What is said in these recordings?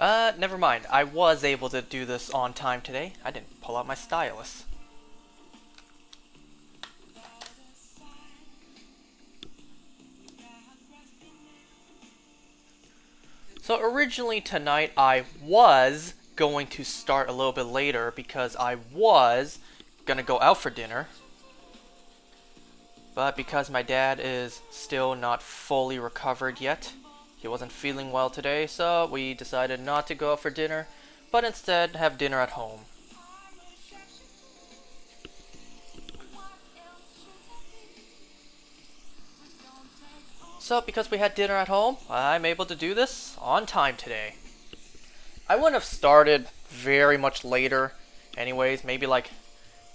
Never mind. I was able to do this on time today. I didn't pull out my stylus. So originally tonight I was going to start a little bit later because I was gonna go out for dinner. But because my dad is still not fully recovered yet, he wasn't feeling well today, so we decided not to go out for dinner, but instead have dinner at home. So because we had dinner at home, I'm able to do this on time today. I wouldn't have started very much later anyways, maybe like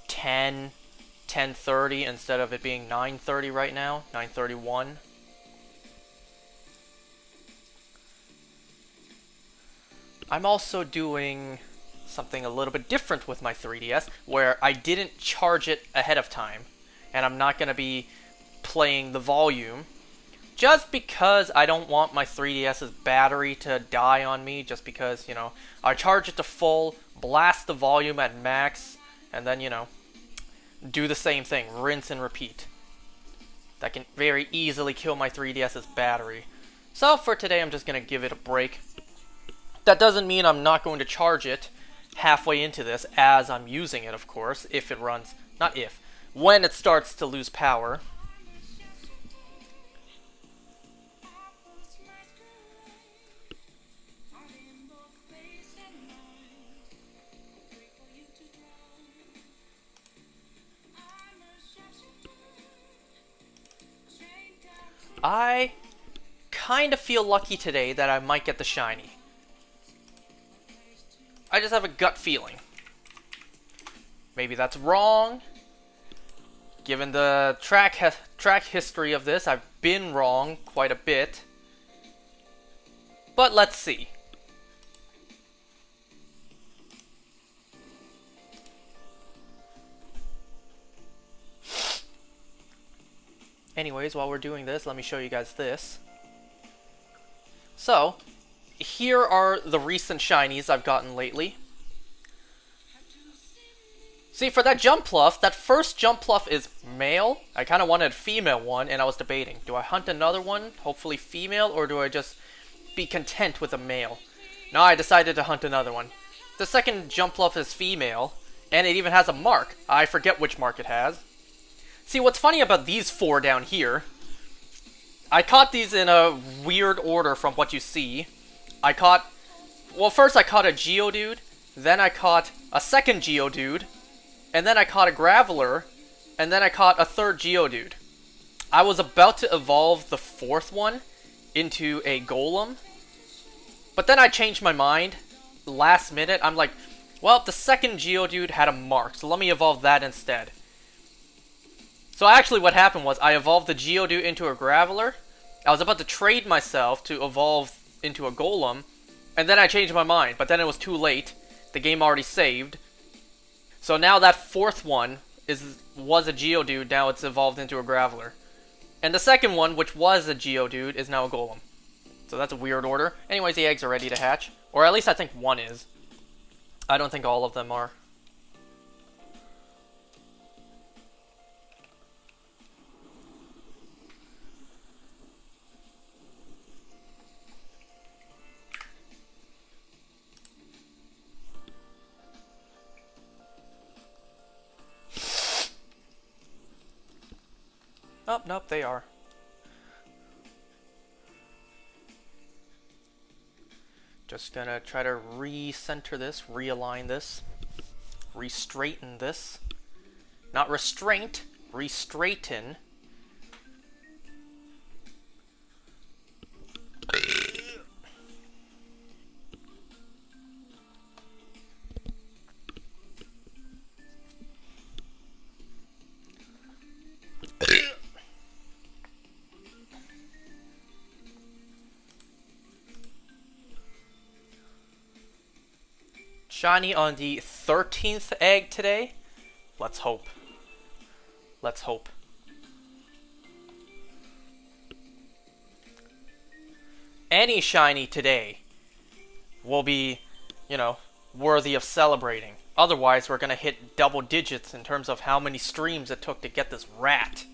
10:30 instead of it being 9:30 right now, 9:31. I'm also doing something a little bit different with my 3DS, where I didn't charge it ahead of time, and I'm not going to be playing the volume, just because I don't want my 3DS's battery to die on me, just because, I charge it to full, blast the volume at max, and then, do the same thing, rinse and repeat. That can very easily kill my 3DS's battery. So for today, I'm just going to give it a break. That doesn't mean I'm not going to charge it halfway into this as I'm using it, of course, if it runs, not if, when it starts to lose power. I kind of feel lucky today that I might get the shiny. I just have a gut feeling. Maybe that's wrong. Given the track history of this, I've been wrong quite a bit. But let's see. Anyways, while we're doing this, let me show you guys this. So, here are the recent shinies I've gotten lately. See, for that Jumpluff, that first Jumpluff is male. I kind of wanted a female one, and I was debating. Do I hunt another one, hopefully female, or do I just be content with a male? No, I decided to hunt another one. The second Jumpluff is female, and it even has a mark. I forget which mark it has. See, what's funny about these four down here, I caught these in a weird order from what you see. First I caught a Geodude, then I caught a second Geodude, and then I caught a Graveler, and then I caught a third Geodude. I was about to evolve the fourth one into a Golem, but then I changed my mind last minute. I'm like, well, the second Geodude had a mark, so let me evolve that instead. So actually what happened was I evolved the Geodude into a Graveler. I was about to trade myself to evolve into a Golem, and then I changed my mind, but then it was too late. The game already saved. So now that fourth one was a Geodude, now it's evolved into a Graveler. And the second one, which was a Geodude, is now a Golem. So that's a weird order. Anyways, the eggs are ready to hatch. Or at least I think one is. I don't think all of them are. Oh, nope, they are. Just gonna try to recenter this, realign this, re-straighten this. Not restraint, re-straighten. Shiny on the 13th egg today. Let's hope. Let's hope. Any shiny today will be, worthy of celebrating. Otherwise, we're gonna hit double digits in terms of how many streams it took to get this rat.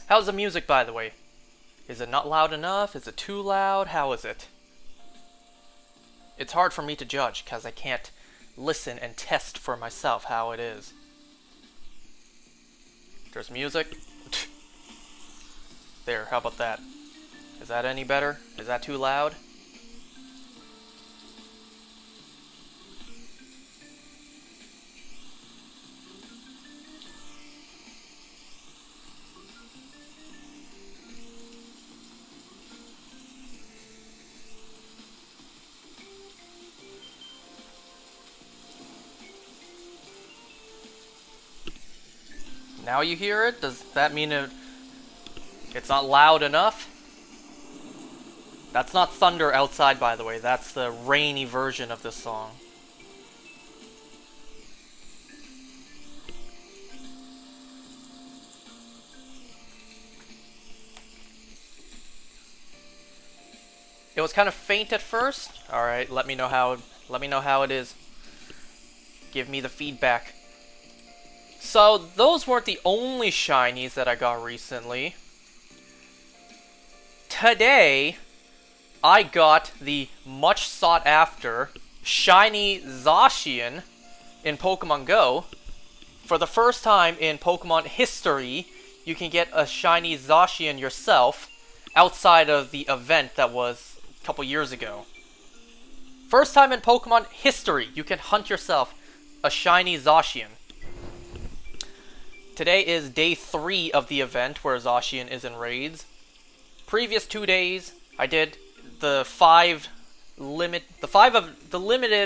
How's the music, by the way? Is it not loud enough? Is it too loud? How is it? It's hard for me to judge because I can't listen and test for myself how it is. There's music. There, how about that? Is that any better? Is that too loud? Now you hear it? Does that mean it's not loud enough? That's not thunder outside, by the way. That's the rainy version of this song. It was kind of faint at first. All right, let me know how it is. Give me the feedback. So, those weren't the only shinies that I got recently. Today, I got the much sought after shiny Zacian in Pokemon Go. For the first time in Pokemon history, you can get a shiny Zacian yourself outside of the event that was a couple years ago. First time in Pokemon history, you can hunt yourself a shiny Zacian. Today is day 3 of the event where Zacian is in raids. Previous 2 days, I did the limited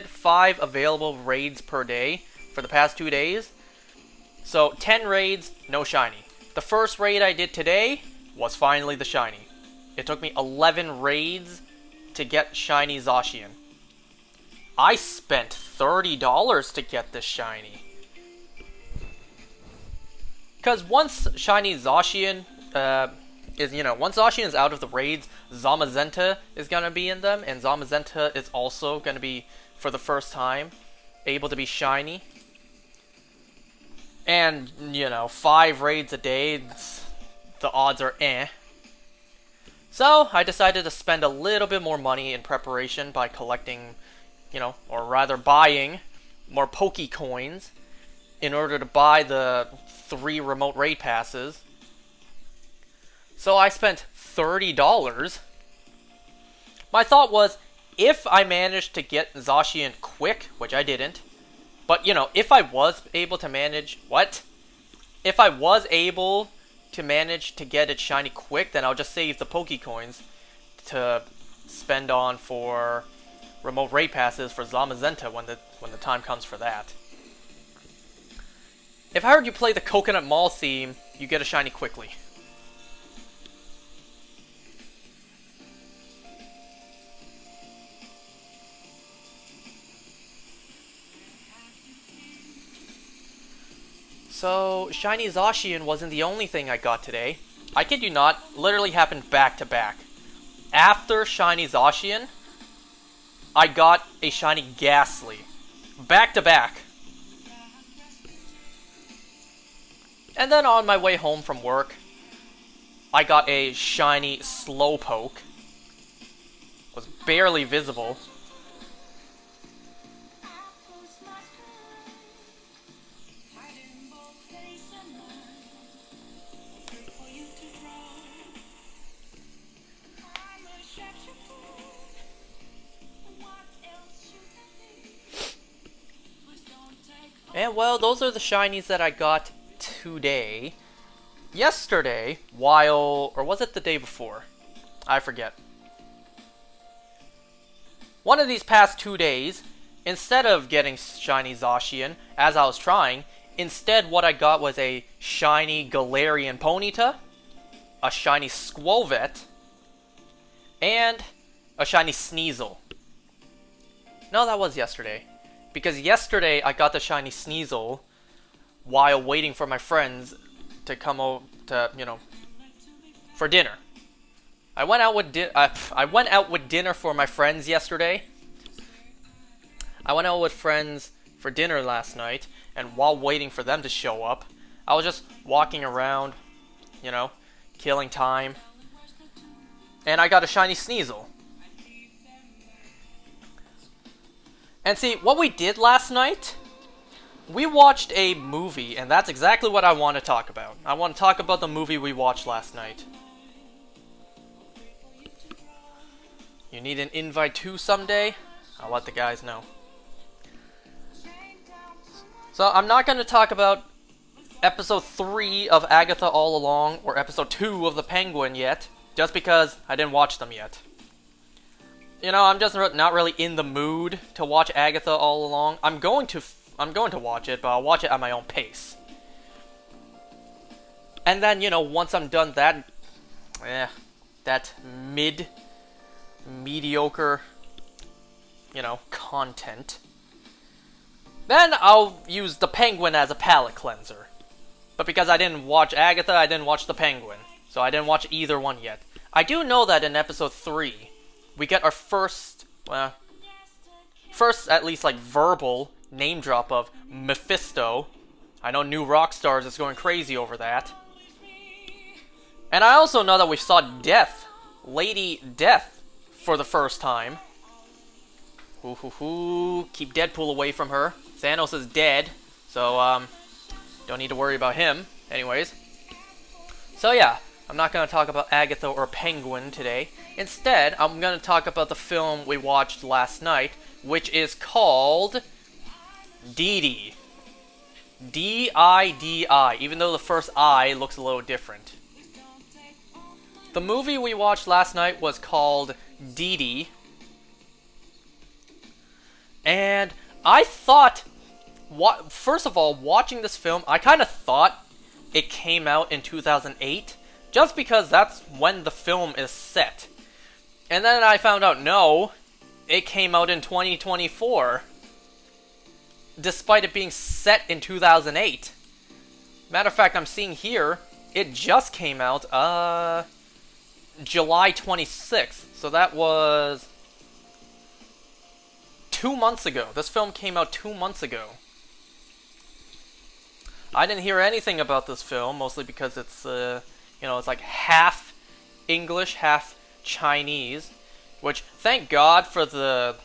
5 available raids per day for the past 2 days. So 10 raids, no shiny. The first raid I did today was finally the shiny. It took me 11 raids to get shiny Zacian. I spent $30 to get this shiny. Because once shiny Zacian once Zacian is out of the raids, Zamazenta is going to be in them, and Zamazenta is also going to be, for the first time, able to be shiny. And, 5 raids a day, the odds are eh. So, I decided to spend a little bit more money in preparation by collecting, or rather buying more Pokecoins in order to buy the 3 remote raid passes. So I spent $30. My thought was, if I managed to get Zacian quick, which I didn't, but if I was able to manage to get it shiny quick, then I'll just save the Pokecoins to spend on for remote raid passes for Zamazenta when the time comes for that. If I heard you play the Coconut Mall theme, you get a shiny quickly. So, shiny Zacian wasn't the only thing I got today. I kid you not, literally happened back to back. After shiny Zacian, I got a shiny Ghastly. Back to back. And then on my way home from work, I got a shiny Slowpoke. Was barely visible. And well, those are the shinies that I got today. Yesterday, or was it the day before? I forget. One of these past 2 days, instead of getting shiny Zacian, as I was trying, instead what I got was a shiny Galarian Ponyta a shiny Squovet, and a shiny Sneasel. No, that was yesterday. Because yesterday I got the shiny Sneasel while waiting for my friends to come over to, for dinner. I went out with dinner for my friends yesterday. I went out with friends for dinner last night, and while waiting for them to show up, I was just walking around, killing time. And I got a shiny Sneasel. And see, what we did last night, we watched a movie, and that's exactly what I want to talk about. I want to talk about the movie we watched last night. You need an invite too someday? I'll let the guys know. So, I'm not going to talk about episode 3 of Agatha All Along, or episode 2 of The Penguin yet, just because I didn't watch them yet. I'm just not really in the mood to watch Agatha All Along. I'm going to watch it, but I'll watch it at my own pace. And then, once I'm done that mediocre, content, then I'll use The Penguin as a palate cleanser. But because I didn't watch Agatha, I didn't watch The Penguin. So I didn't watch either one yet. I do know that in episode 3, we get our first at least verbal name drop of Mephisto. I know New Rockstars is going crazy over that. And I also know that we saw Death, Lady Death, for the first time. Keep Deadpool away from her. Thanos is dead, so don't need to worry about him. Anyways. So yeah, I'm not going to talk about Agatha or Penguin today. Instead, I'm going to talk about the film we watched last night, which is called Didi. D-I-D-I, even though the first I looks a little different. The movie we watched last night was called Didi. And I thought, first of all, watching this film, I kind of thought it came out in 2008, just because that's when the film is set. And then I found out, no, it came out in 2024, despite it being set in 2008. Matter of fact, I'm seeing here, it just came out, July 26th, so that was 2 months ago. This film came out 2 months ago. I didn't hear anything about this film, mostly because it's, it's like half English, half Chinese, which, thank God for the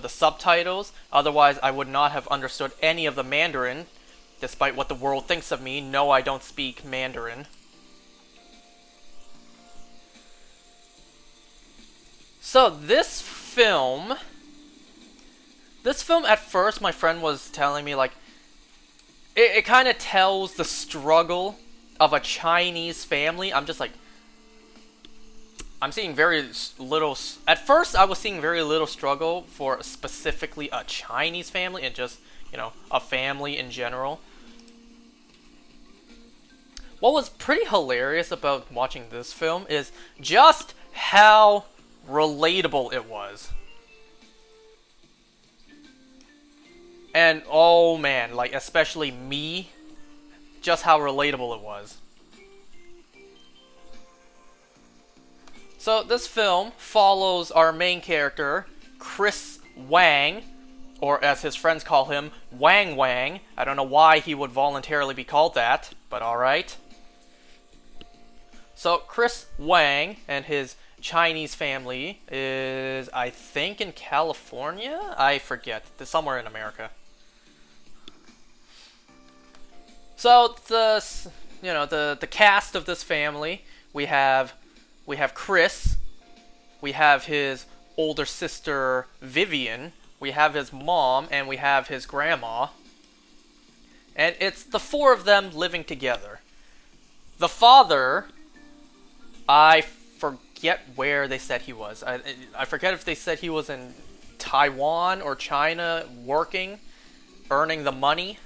subtitles, otherwise I would not have understood any of the Mandarin, despite what the world thinks of me. No, I don't speak Mandarin. So, this film at first, my friend was telling me, it kind of tells the struggle of a Chinese family. I'm just I'm seeing very little... At first, I was seeing very little struggle for specifically a Chinese family and just, a family in general. What was pretty hilarious about watching this film is just how relatable it was. And, oh man, especially me, just how relatable it was. So, this film follows our main character, Chris Wang, or as his friends call him, Wang Wang. I don't know why he would voluntarily be called that, but alright. So, Chris Wang and his Chinese family is, I think, in California? I forget. They're somewhere in America. So, the cast of this family, we have Chris, we have his older sister Vivian, we have his mom, and we have his grandma. And it's the four of them living together. The father, I forget where they said he was. I forget if they said he was in Taiwan or China working, earning the money.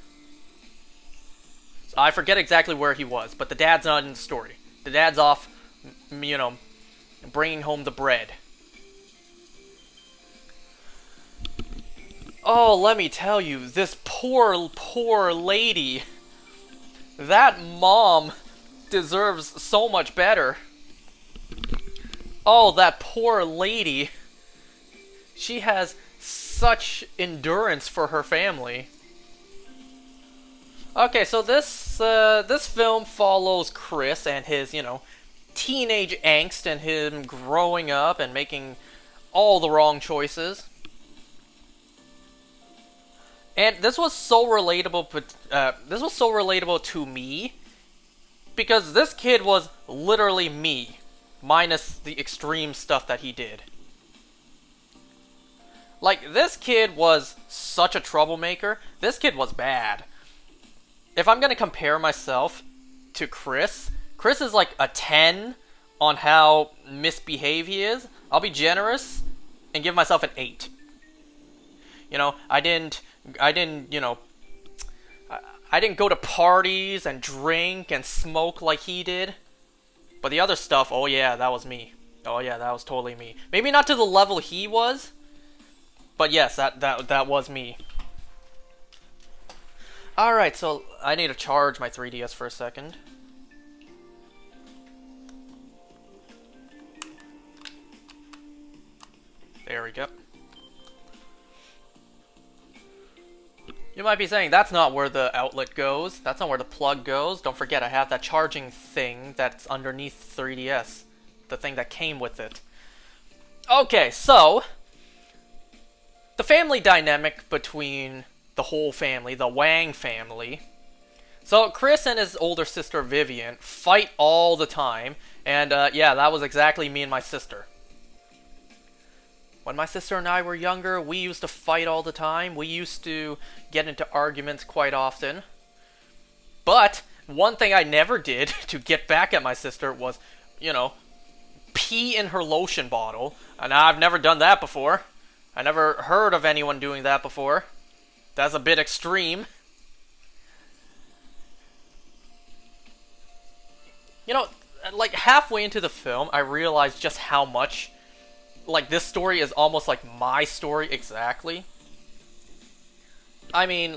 So I forget exactly where he was, but the dad's not in the story. The dad's off you know, bringing home the bread. Oh, let me tell you, this poor, poor lady. That mom deserves so much better. Oh, that poor lady. She has such endurance for her family. Okay, so this film follows Chris and his, teenage angst and him growing up and making all the wrong choices. And this was so relatable, to me, because this kid was literally me, minus the extreme stuff that he did. Like, this kid was such a troublemaker. This kid was bad. If I'm gonna compare myself to Chris is like a 10 on how misbehaved he is. I'll be generous and give myself an 8. I didn't go to parties and drink and smoke like he did. But the other stuff, oh yeah, that was me. Oh yeah, that was totally me. Maybe not to the level he was, but yes, that was me. Alright, so I need to charge my 3DS for a second. There we go. You might be saying, that's not where the outlet goes. That's not where the plug goes. Don't forget, I have that charging thing that's underneath 3DS. The thing that came with it. Okay, so the family dynamic between the whole family, the Wang family. So Chris and his older sister Vivian fight all the time. And yeah, that was exactly me and my sister. When my sister and I were younger, we used to fight all the time. We used to get into arguments quite often. But one thing I never did to get back at my sister was, pee in her lotion bottle. And I've never done that before. I never heard of anyone doing that before. That's a bit extreme. Like halfway into the film, I realized just how much this story is almost like my story exactly. I mean,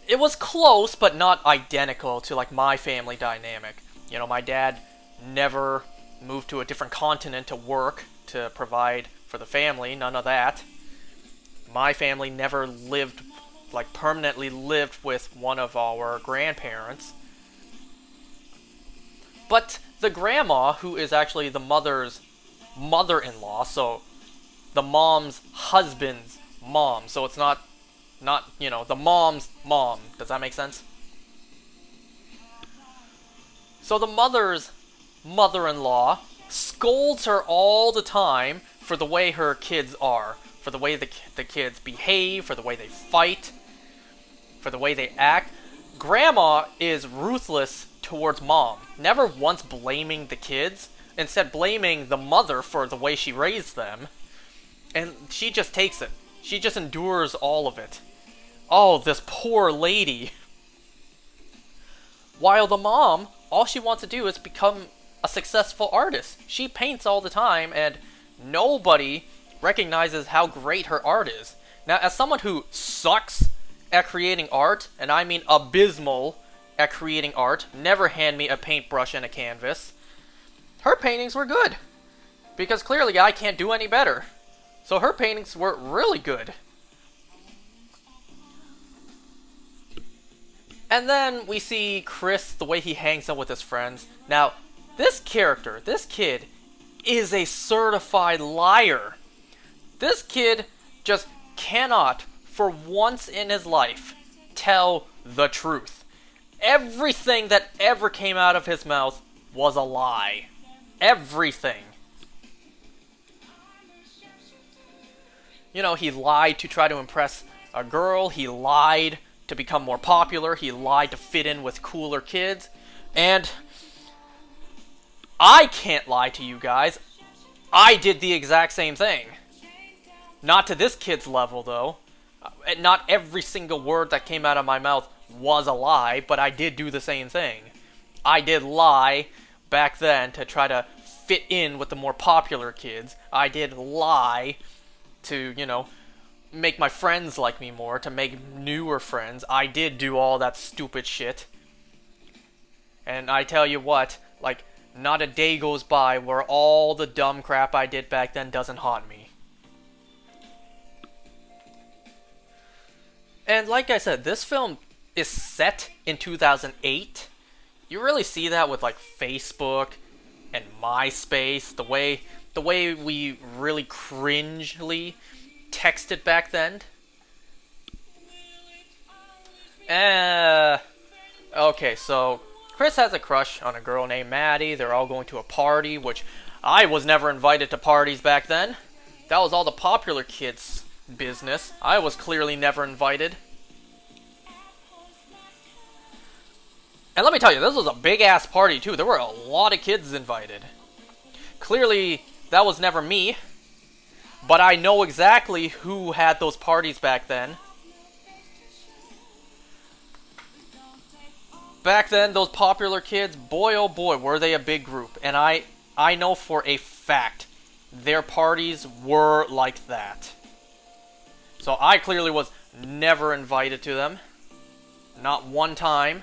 it was close, but not identical to, my family dynamic. My dad never moved to a different continent to work, to provide for the family, none of that. My family never lived, permanently lived with one of our grandparents. But the grandma, who is actually the mother's mother-in-law, so the mom's husband's mom, so it's not the mom's mom. Does that make sense? So the mother's mother-in-law scolds her all the time for the way her kids are, for the way the kids behave, for the way they fight, for the way they act. Grandma is ruthless towards mom, never once blaming the kids, instead blaming the mother for the way she raised them. And she just takes it. She just endures all of it. Oh, this poor lady. While the mom, all she wants to do is become a successful artist. She paints all the time, and nobody recognizes how great her art is. Now, as someone who sucks at creating art, and I mean abysmal at creating art, never hand me a paintbrush and a canvas, her paintings were good. Because clearly I can't do any better. So her paintings were really good. And then we see Chris, the way he hangs out with his friends. Now, this character, this kid, is a certified liar. This kid just cannot, for once in his life, tell the truth. Everything that ever came out of his mouth was a lie. Everything. He lied to try to impress a girl. He lied to become more popular. He lied to fit in with cooler kids. And I can't lie to you guys. I did the exact same thing. Not to this kid's level, though. Not every single word that came out of my mouth was a lie, but I did do the same thing. I did lie back then to try to fit in with the more popular kids. I did lie to, make my friends like me more, to make newer friends. I did do all that stupid shit. And I tell you what, like, not a day goes by where all the dumb crap I did back then doesn't haunt me. And like I said, this film is set in 2008. You really see that with like Facebook and MySpace, the way we really cringely texted back then. Okay, so Chris has a crush on a girl named Maddie. They're all going to a party, which I was never invited to parties back then. That was all the popular kids' business. I was clearly never invited. And let me tell you, this was a big-ass party, too. There were a lot of kids invited. Clearly, that was never me. But I know exactly who had those parties back then. Back then, those popular kids, boy oh boy, were they a big group. And I know for a fact, their parties were like that. So I clearly was never invited to them. Not one time.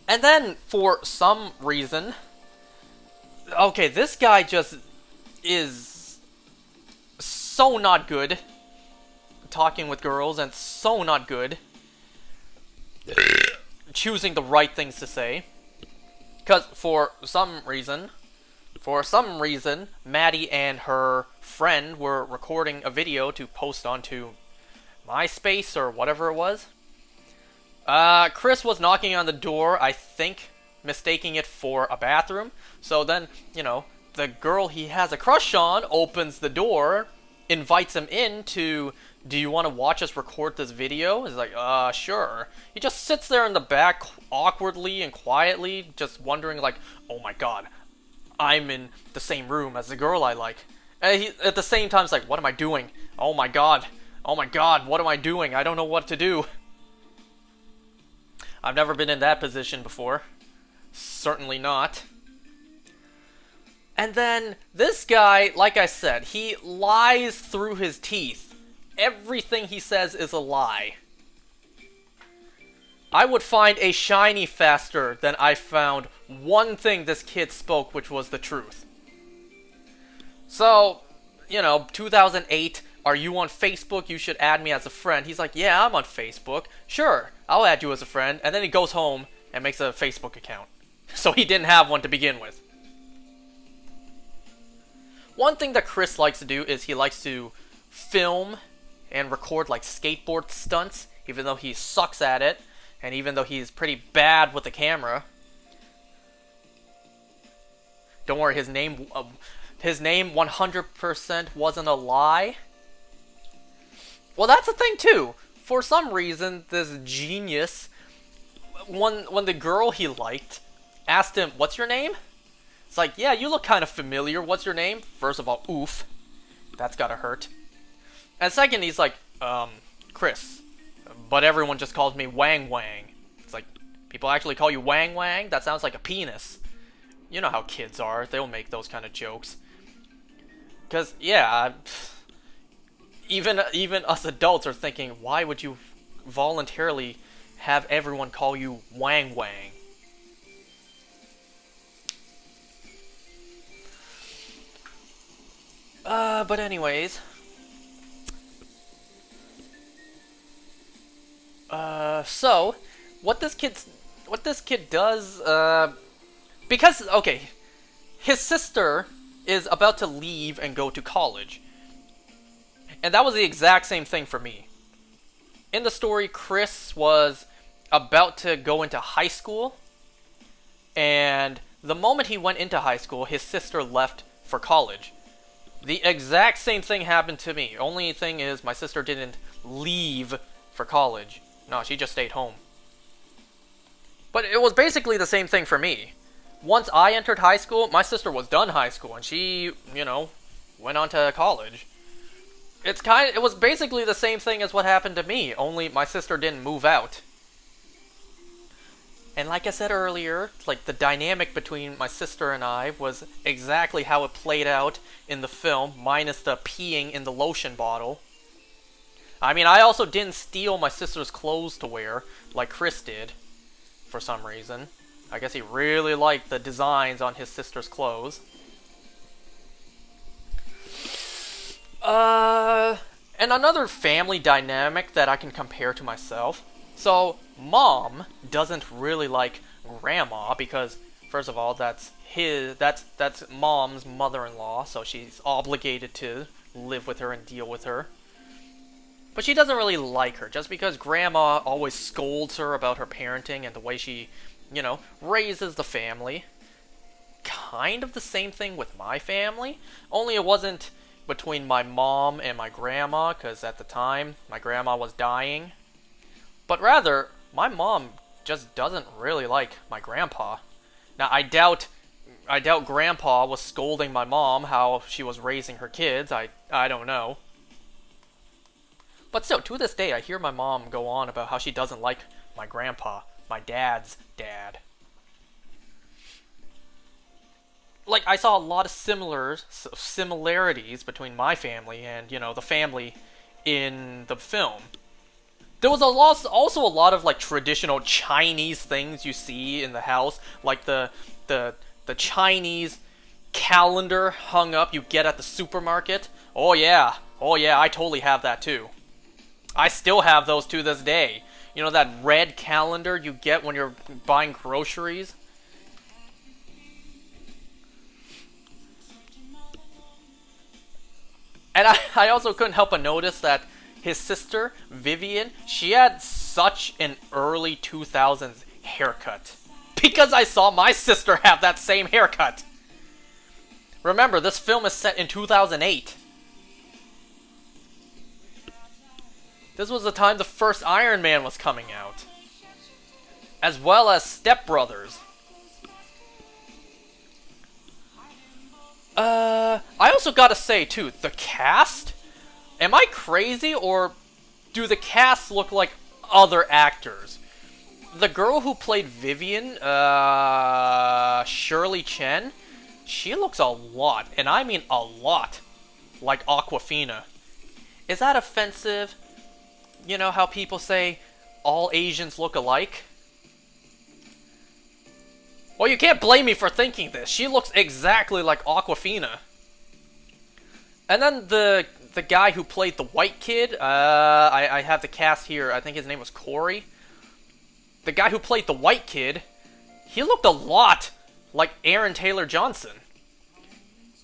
And then, for some reason... Okay, this guy just is so not good talking with girls, and so not good choosing the right things to say. Because for some reason, Maddie and her friend were recording a video to post onto MySpace or whatever it was. Chris was knocking on the door, I think, mistaking it for a bathroom. So then, the girl he has a crush on opens the door, invites him in to, do you want to watch us record this video? He's like, sure. He just sits there in the back awkwardly and quietly, just wondering like, oh my god, I'm in the same room as the girl I like. And he, at the same time, it's like, what am I doing? Oh my god, what am I doing? I don't know what to do. I've never been in that position before. Certainly not. And then, this guy, like I said, he lies through his teeth. Everything he says is a lie. I would find a shiny faster than I found one thing this kid spoke, which was the truth. So, 2008, are you on Facebook? You should add me as a friend. He's like, yeah, I'm on Facebook. Sure, I'll add you as a friend. And then he goes home and makes a Facebook account. So he didn't have one to begin with. One thing that Chris likes to do is he likes to film and record like skateboard stunts, even though he sucks at it, and even though he's pretty bad with the camera. Don't worry, his name 100% wasn't a lie. Well, that's the thing too. For some reason, this genius, when the girl he liked asked him, "What's your name?" It's like, yeah, you look kind of familiar. What's your name? First of all, oof. That's gotta hurt. And second, he's like, Chris. But everyone just calls me Wang Wang. It's like, people actually call you Wang Wang? That sounds like a penis. You know how kids are. They'll make those kind of jokes. Because, yeah, even us adults are thinking, why would you voluntarily have everyone call you Wang Wang? But anyways. So, what this kid does, because, okay, his sister is about to leave and go to college. And that was the exact same thing for me. In the story, Chris was about to go into high school, and the moment he went into high school, his sister left for college. The exact same thing happened to me. Only thing is, my sister didn't leave for college. No, she just stayed home. But it was basically the same thing for me. Once I entered high school, my sister was done high school, and she, went on to college. It was basically the same thing as what happened to me, only my sister didn't move out. And like I said earlier, like the dynamic between my sister and I was exactly how it played out in the film, minus the peeing in the lotion bottle. I mean, I also didn't steal my sister's clothes to wear, like Chris did, for some reason. I guess he really liked the designs on his sister's clothes. And another family dynamic that I can compare to myself. So, Mom doesn't really like Grandma because, first of all, that's Mom's mother-in-law, so she's obligated to live with her and deal with her. But she doesn't really like her, just because Grandma always scolds her about her parenting and the way she, raises the family. Kind of the same thing with my family, only it wasn't between my mom and my grandma, because at the time, my grandma was dying. But rather, my mom just doesn't really like my grandpa. Now, I doubt grandpa was scolding my mom how she was raising her kids. I don't know. But still, to this day, I hear my mom go on about how she doesn't like my grandpa, my dad's dad. Like, I saw a lot of similarities between my family and, the family in the film. There was also a lot of, like, traditional Chinese things you see in the house, like the Chinese calendar hung up you get at the supermarket. Oh yeah, I totally have that too. I still have those to this day. You know that red calendar you get when you're buying groceries? And I also couldn't help but notice that his sister, Vivian, she had such an early 2000s haircut. Because I saw my sister have that same haircut. Remember, this film is set in 2008. This was the time the first Iron Man was coming out. As well as Step Brothers. I also gotta say, too, the cast? Am I crazy, or do the cast look like other actors? The girl who played Vivian, Shirley Chen, she looks a lot, and I mean a lot, like Awkwafina. Is that offensive? You know how people say all Asians look alike? Well, you can't blame me for thinking this. She looks exactly like Awkwafina. And then the guy who played the white kid, I have the cast here. I think his name was Corey. The guy who played the white kid, he looked a lot like Aaron Taylor Johnson.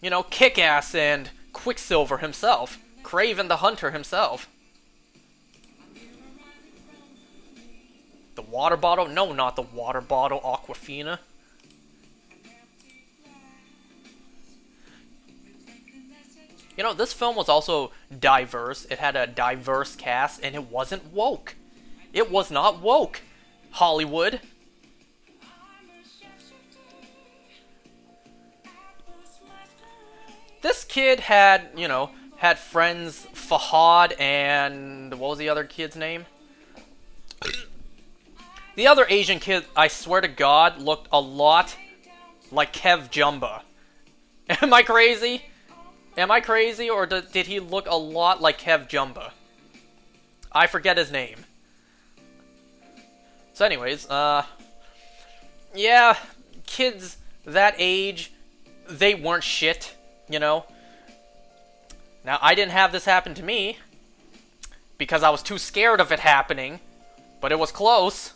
You know, Kick-Ass and Quicksilver himself. Kraven the Hunter himself. The water bottle? No, not the water bottle, Awkwafina. You know, this film was also diverse. It had a diverse cast, and it wasn't woke. It was not woke, Hollywood. This kid had, had friends Fahad and... what was the other kid's name? The other Asian kid, I swear to God, looked a lot like Kev Jumba. Am I crazy? Am I crazy, or did he look a lot like Kev Jumba? I forget his name. So anyways, yeah, kids that age, they weren't shit, Now, I didn't have this happen to me, because I was too scared of it happening, but it was close.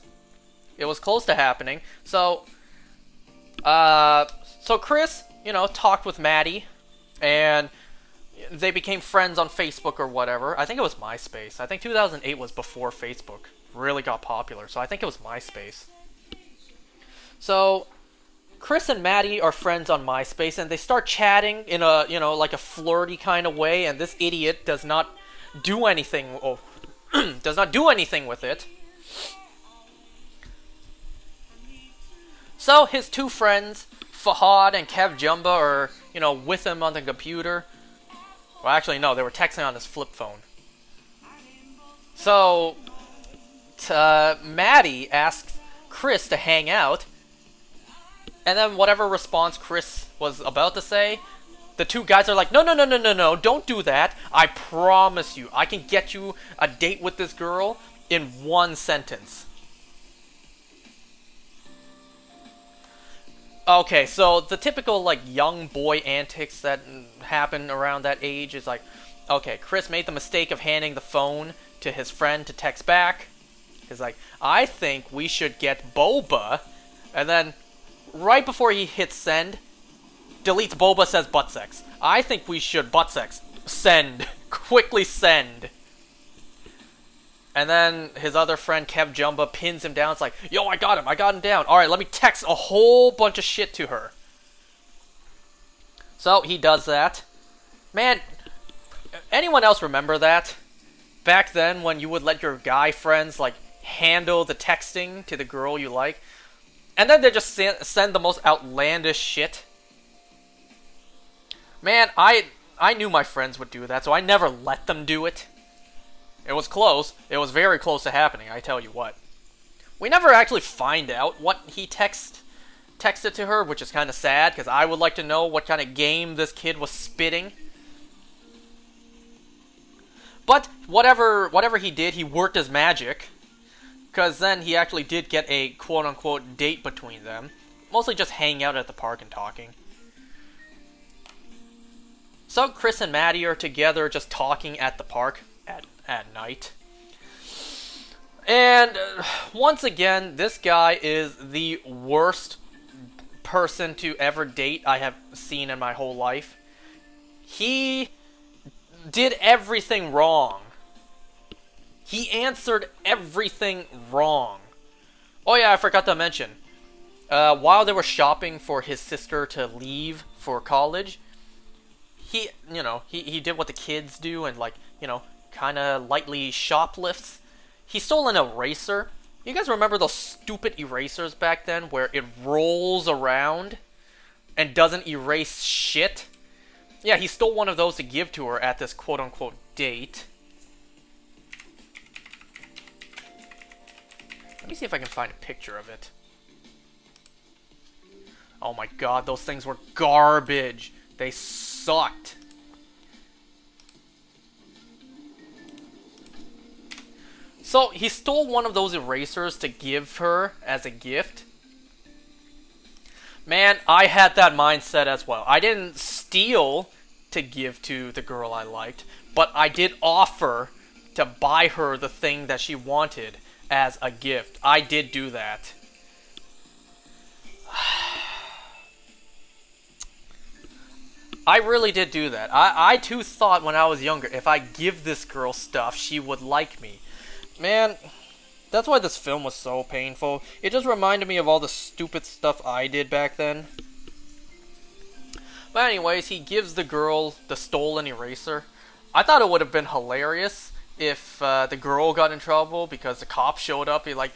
It was close to happening. So Chris, talked with Maddie, and they became friends on Facebook or whatever. I think it was MySpace. I think 2008 was before Facebook really got popular, so I think it was MySpace. So Chris and Maddie are friends on MySpace, and they start chatting in a, like a flirty kind of way, and this idiot does not do anything, does not do anything with it. So his two friends, Fahad and Kev Jumba, are, with him on the computer. Well, actually, no, they were texting on his flip phone. So, Maddie asks Chris to hang out. And then whatever response Chris was about to say, the two guys are like, no, no, no, no, no, no, don't do that. I promise you, I can get you a date with this girl in one sentence. Okay, so the typical, like, young boy antics that happen around that age is like, okay, Chris made the mistake of handing the phone to his friend to text back. He's like, I think we should get boba. And then, right before he hits send, deletes boba, says butt sex. I think we should butt sex. Send. Quickly send. And then his other friend, Kev Jumba, pins him down. It's like, yo, I got him down. Alright, let me text a whole bunch of shit to her. So, he does that. Man, anyone else remember that? Back then, when you would let your guy friends, like, handle the texting to the girl you like, and then they just send the most outlandish shit. Man, I knew my friends would do that, so I never let them do it. It was close. It was very close to happening, I tell you what. We never actually find out what he texted to her, which is kind of sad, because I would like to know what kind of game this kid was spitting. But whatever he did, he worked his magic. Because then he actually did get a quote-unquote date between them. Mostly just hanging out at the park and talking. So Chris and Maddie are together just talking at the park at night. And once again, this guy is the worst person to ever date I have seen in my whole life. He did everything wrong. He answered everything wrong. Oh yeah, I forgot to mention. While they were shopping for his sister to leave for college, he did what the kids do and, like, kind of lightly shoplifts. He stole an eraser. You guys remember those stupid erasers back then where it rolls around and doesn't erase shit? Yeah, he stole one of those to give to her at this quote-unquote date. Let me see if I can find a picture of it. Oh my god, those things were garbage. They sucked. So, he stole one of those erasers to give her as a gift. Man, I had that mindset as well. I didn't steal to give to the girl I liked, but I did offer to buy her the thing that she wanted as a gift. I did do that. I really did do that. I too thought when I was younger, if I give this girl stuff, she would like me. Man, that's why this film was so painful. It just reminded me of all the stupid stuff I did back then. But anyways, he gives the girl the stolen eraser. I thought it would have been hilarious if the girl got in trouble because the cop showed up. He's like,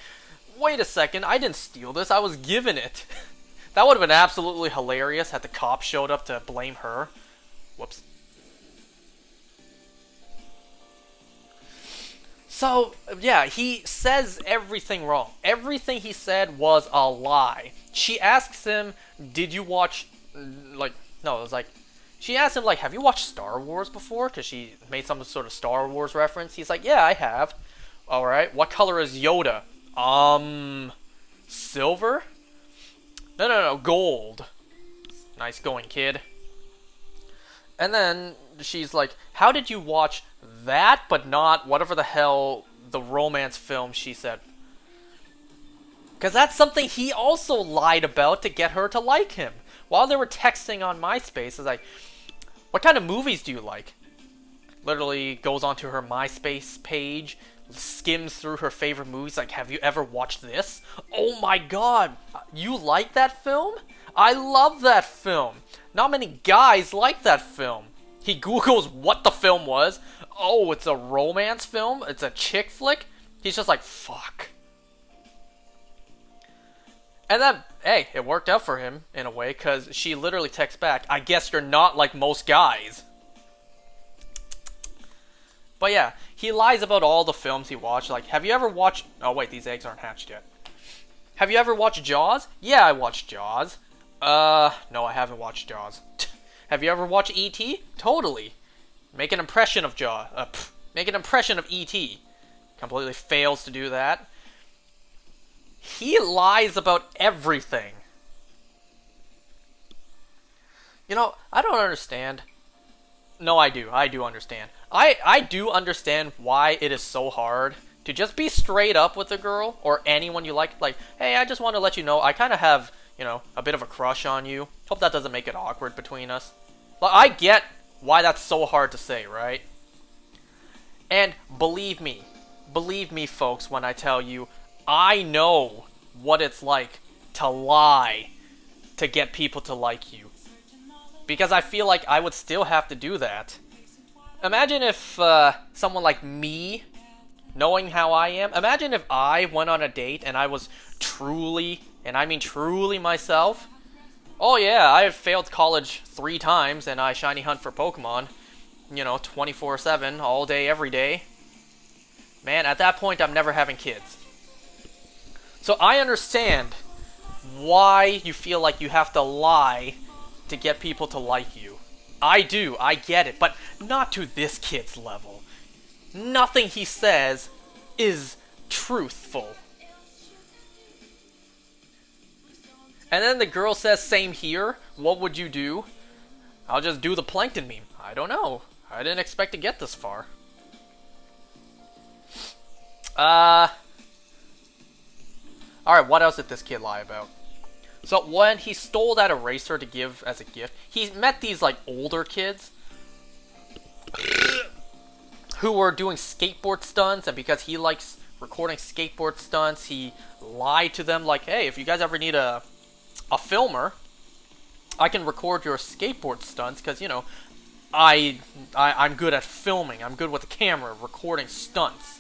wait a second, I didn't steal this, I was given it. That would have been absolutely hilarious had the cop showed up to blame her. Whoops. So, yeah, he says everything wrong. Everything he said was a lie. She asks him, did you watch, she asked him, have you watched Star Wars before? Because she made some sort of Star Wars reference. He's like, yeah, I have. Alright, what color is Yoda? Silver? No, gold. Nice going, kid. And then she's like, how did you watch that, but not whatever the hell the romance film she said? Because that's something he also lied about to get her to like him. While they were texting on MySpace, it's like, what kind of movies do you like? Literally goes onto her MySpace page, skims through her favorite movies, like, have you ever watched this? Oh my god, you like that film? I love that film. Not many guys like that film. He Googles what the film was. Oh, it's a romance film? It's a chick flick? He's just like, fuck. And then, hey, it worked out for him, in a way, because she literally texts back, I guess you're not like most guys. But yeah, he lies about all the films he watched. Like, have you ever watched... Oh wait, these eggs aren't hatched yet. Have you ever watched Jaws? Yeah, I watched Jaws. No, I haven't watched Jaws. Have you ever watched E.T.? Totally. Make an impression of Jaws. Make an impression of E.T. Completely fails to do that. He lies about everything. You know, I don't understand. No, I do. I do understand. I do understand why it is so hard to just be straight up with a girl or anyone you like. Like, hey, I just want to let you know I kind of have, you know, a bit of a crush on you. Hope that doesn't make it awkward between us. Like, I get why that's so hard to say, right? And believe me, folks, when I tell you, I know what it's like to lie to get people to like you. Because I feel like I would still have to do that. Imagine if someone like me, knowing how I am, imagine if I went on a date and I was truly, and I mean truly myself. Oh yeah, I have failed college 3 times and I shiny hunt for Pokemon. You know, 24/7, all day, every day. Man, at that point, I'm never having kids. So I understand why you feel like you have to lie to get people to like you. I do, I get it, but not to this kid's level. Nothing he says is truthful. And then the girl says, same here, what would you do? I'll just do the plankton meme. I don't know. I didn't expect to get this far. Alright, what else did this kid lie about? So when he stole that eraser to give as a gift, he met these like older kids who were doing skateboard stunts, and because he likes recording skateboard stunts, he lied to them like, hey, if you guys ever need a filmer, I can record your skateboard stunts, because, you know, I'm good at filming. I'm good with the camera, recording stunts.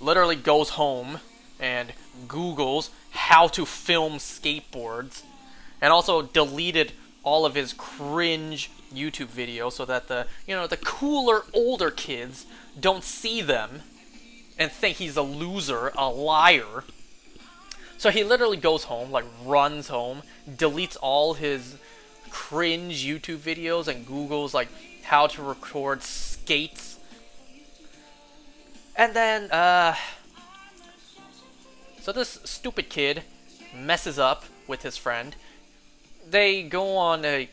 Literally goes home and Googles how to film skateboards, and also deleted all of his cringe YouTube videos so that the cooler older kids don't see them and think he's a loser, a liar. So he literally goes home, like runs home, deletes all his cringe YouTube videos and Googles like how to record skates. And then so this stupid kid messes up with his friend. They go on a...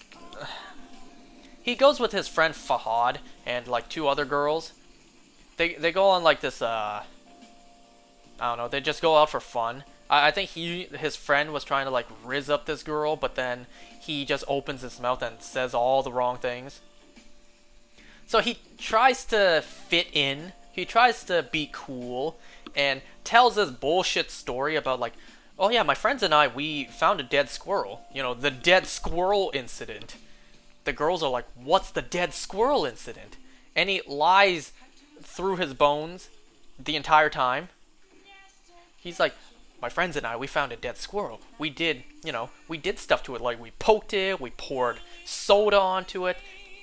He goes with his friend Fahad and like 2 other girls. They go on like this, I don't know, they just go out for fun. I think his friend was trying to like rizz up this girl, but then he just opens his mouth and says all the wrong things. So he tries to fit in. He tries to be cool and tells this bullshit story about like, oh yeah, my friends and I, we found a dead squirrel. You know, the dead squirrel incident. The girls are like, what's the dead squirrel incident? And he lies through his bones the entire time. He's like, my friends and I, we found a dead squirrel. We did stuff to it, like we poked it, we poured soda onto it,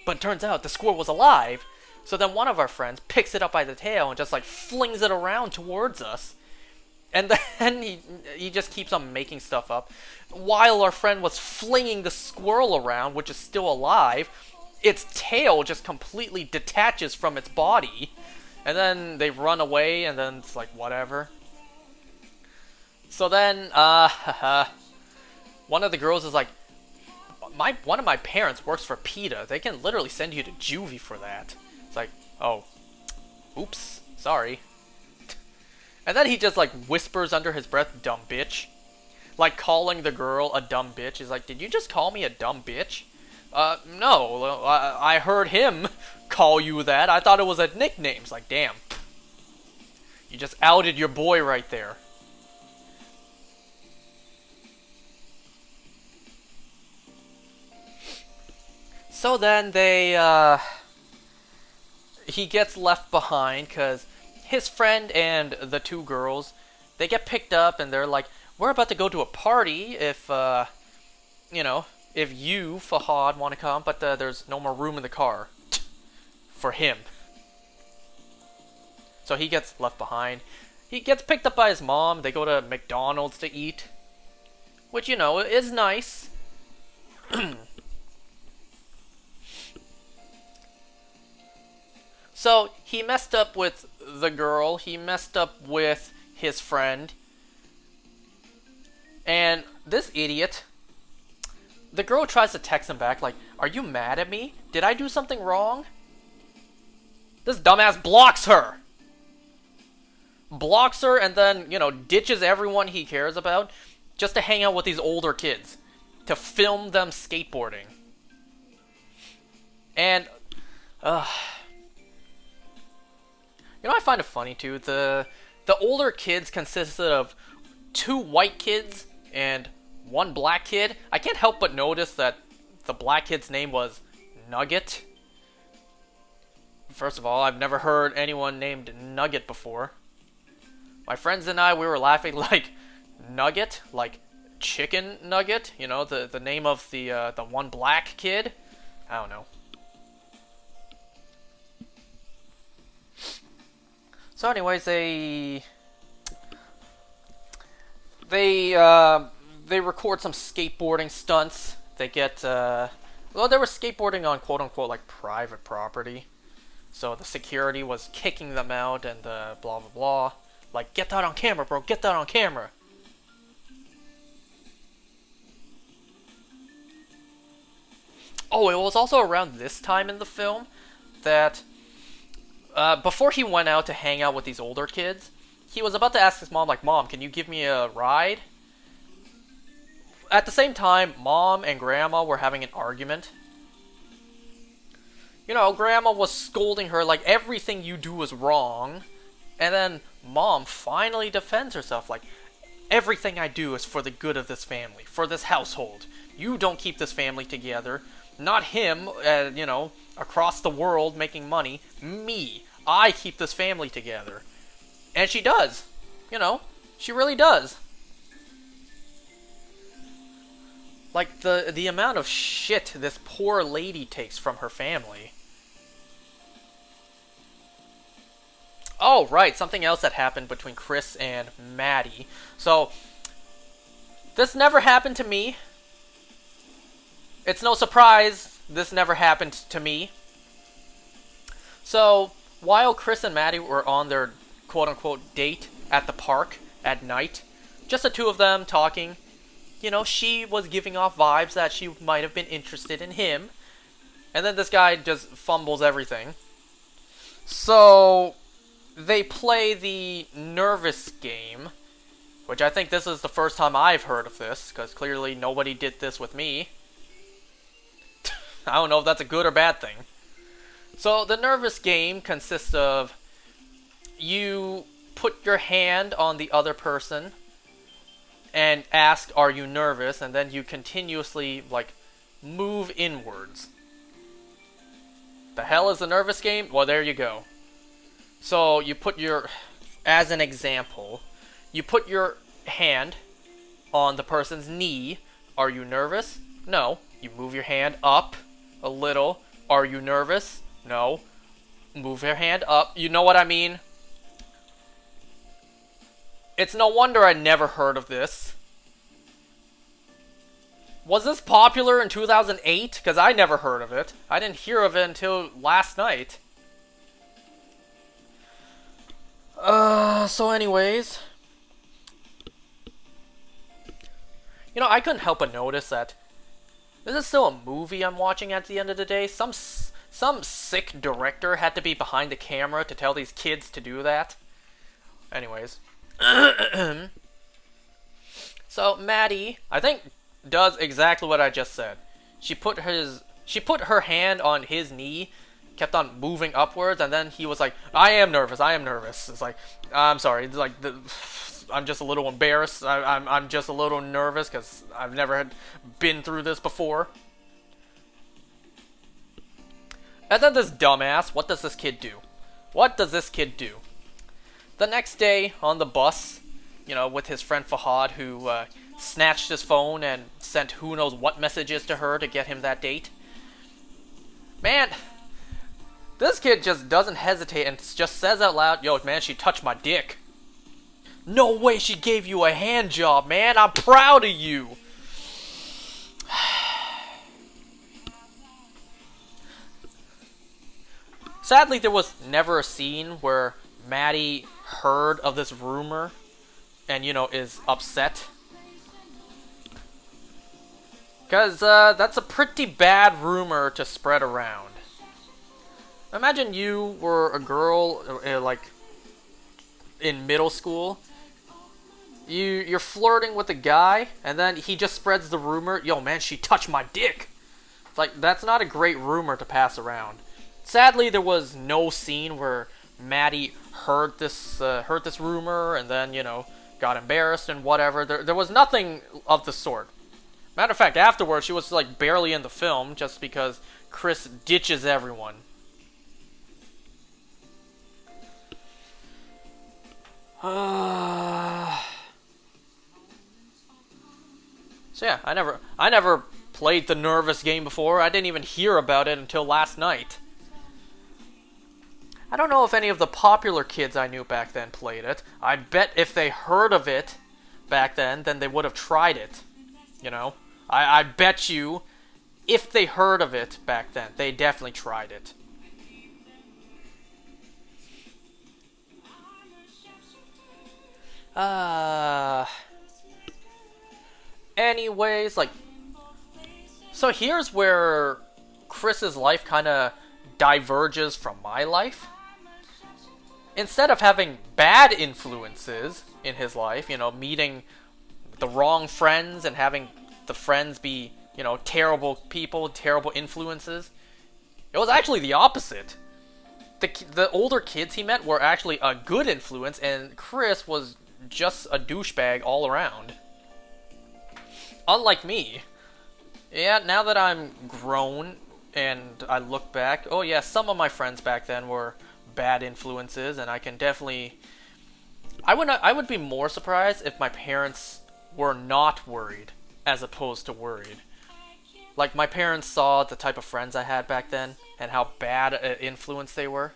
but it turns out the squirrel was alive. So then one of our friends picks it up by the tail and just like flings it around towards us. And then he just keeps on making stuff up. While our friend was flinging the squirrel around, which is still alive, its tail just completely detaches from its body. And then they run away, and then it's like, whatever. So then, one of the girls is like, one of my parents works for PETA. They can literally send you to juvie for that. It's like, oh, oops, sorry. And then he just like whispers under his breath, dumb bitch. Like calling the girl a dumb bitch. He's like, did you just call me a dumb bitch? No, I heard him call you that. I thought it was a nickname. It's like, damn. You just outed your boy right there. So then he gets left behind because his friend and the 2 girls, they get picked up and they're like, we're about to go to a party if you, Fahad, want to come, but there's no more room in the car for him. So he gets left behind. he gets picked up by his mom. They go to McDonald's to eat, which, you know, is nice. So, he messed up with the girl, he messed up with his friend, and this idiot, the girl tries to text him back like, are you mad at me? Did I do something wrong? This dumbass blocks her! Blocks her and then, you know, ditches everyone he cares about just to hang out with these older kids. To film them skateboarding. And, you know, I find it funny too. The older kids consisted of 2 white kids and 1 black kid. I can't help but notice that the black kid's name was Nugget. First of all, I've never heard anyone named Nugget before. My friends and I, we were laughing like Nugget, like chicken nugget. You know, the name of the one black kid. I don't know. So anyways, they record some skateboarding stunts. They get, well, they were skateboarding on quote-unquote, like, private property. So the security was kicking them out and blah, blah, blah. Like, get that on camera, bro, get that on camera. Oh, it was also around this time in the film that before he went out to hang out with these older kids, he was about to ask his mom, like, Mom, can you give me a ride? At the same time, Mom and Grandma were having an argument. You know, Grandma was scolding her like everything you do is wrong. And then Mom finally defends herself like, everything I do is for the good of this family, for this household. You don't keep this family together. Not him, you know, across the world making money. Me. I keep this family together. And she does. You know, she really does. Like, the amount of shit this poor lady takes from her family. Oh, right, something else that happened between Chris and Maddie. So, this never happened to me. It's no surprise this never happened to me. So, while Chris and Maddie were on their quote-unquote date at the park at night, just the 2 of them talking, you know, she was giving off vibes that she might have been interested in him. And then this guy just fumbles everything. So, they play the nervous game, which I think this is the first time I've heard of this, because clearly nobody did this with me. I don't know if that's a good or bad thing. So, the nervous game consists of you put your hand on the other person and ask, are you nervous? And then you continuously, like, move inwards. The hell is the nervous game? Well, there you go. So, you put your, as an example, you put your hand on the person's knee. Are you nervous? No. You move your hand up a little. Are you nervous? No. Move your hand up. You know what I mean? It's no wonder I never heard of this. Was this popular in 2008? Because I never heard of it. I didn't hear of it until last night. So anyways. You know, I couldn't help but notice that this is still a movie I'm watching at the end of the day. Some sick director had to be behind the camera to tell these kids to do that. Anyways. So, Maddie, I think, does exactly what I just said. She put her hand on his knee, kept on moving upwards, and then he was like, I am nervous. It's like, I'm sorry, it's like, I'm just a little embarrassed. I'm just a little nervous because I've never been through this before. And then this dumbass, what does this kid do? The next day on the bus, you know, with his friend Fahad, who snatched his phone and sent who knows what messages to her to get him that date. Man, this kid just doesn't hesitate and just says out loud, yo, man, she touched my dick. No way she gave you a hand job, man. I'm proud of you. Sadly, there was never a scene where Maddie heard of this rumor and, is upset. Because that's a pretty bad rumor to spread around. Imagine you were a girl, like, in middle school. You're flirting with a guy, and then he just spreads the rumor, yo, man, she touched my dick. It's like, that's not a great rumor to pass around. Sadly, there was no scene where Maddie heard this rumor and then, got embarrassed and whatever. There was nothing of the sort. Matter of fact, afterwards, she was, like, barely in the film just because Chris ditches everyone. So yeah, I never played the nervous game before. I didn't even hear about it until last night. I don't know if any of the popular kids I knew back then played it. I bet if they heard of it back then they would have tried it. I bet you if they heard of it back then, they definitely tried it. Anyways, so here's where Chris's life kind of diverges from my life. Instead of having bad influences in his life, meeting the wrong friends and having the friends be, terrible people, terrible influences, it was actually the opposite. The older kids he met were actually a good influence, and Chris was just a douchebag all around. Unlike me. Yeah, now that I'm grown and I look back, oh yeah, some of my friends back then were bad influences, and I can definitely... I would be more surprised if my parents were not worried as opposed to worried. Like, my parents saw the type of friends I had back then and how bad an influence they were.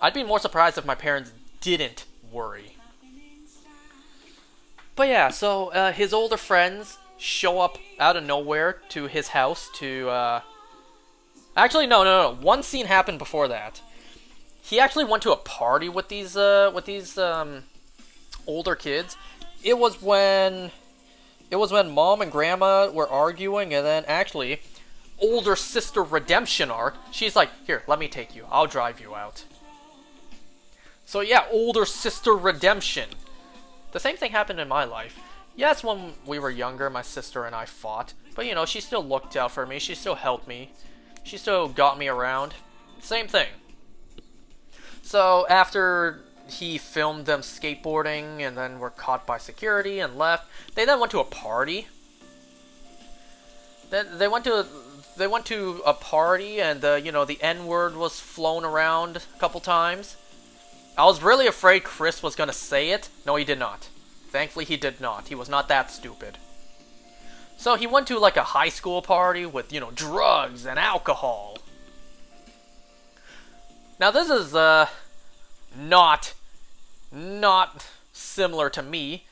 I'd be more surprised if my parents didn't worry. But yeah, so his older friends show up out of nowhere to his house to... Actually, no. One scene happened before that. He actually went to a party with these older kids. It was when Mom and Grandma were arguing, and then actually, older sister redemption arc. She's like, here, let me take you. I'll drive you out. So yeah, older sister redemption. The same thing happened in my life. Yes, when we were younger, my sister and I fought. But, she still looked out for me. She still helped me. She still got me around. Same thing. So, after he filmed them skateboarding and then were caught by security and left, they then went to a party. Then they went to a party and, the N-word was flown around a couple times. I was really afraid Chris was going to say it. No, he did not. Thankfully, he did not. He was not that stupid. So he went to, like, a high school party with, drugs and alcohol. Now, this is, not similar to me.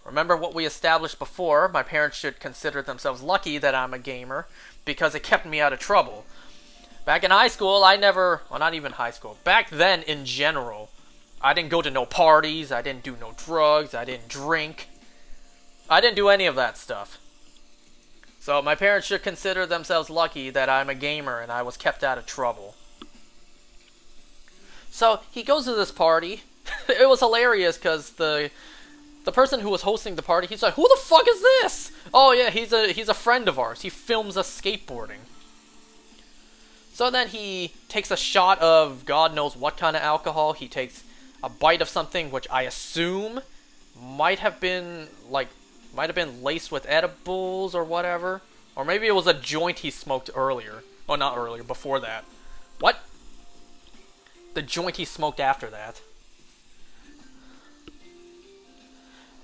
Remember what we established before. My parents should consider themselves lucky that I'm a gamer, because it kept me out of trouble. Back in high school, not even high school. Back then, in general, I didn't go to no parties, I didn't do no drugs, I didn't drink. I didn't do any of that stuff. So my parents should consider themselves lucky that I'm a gamer and I was kept out of trouble. So he goes to this party. It was hilarious because the person who was hosting the party, he's like, who the fuck is this? Oh yeah, he's a friend of ours. He films us skateboarding. So then he takes a shot of God knows what kind of alcohol. He takes a bite of something which I assume might have been laced with edibles or whatever. Or maybe it was a joint he smoked earlier. Oh, not earlier, before that. What? The joint he smoked after that.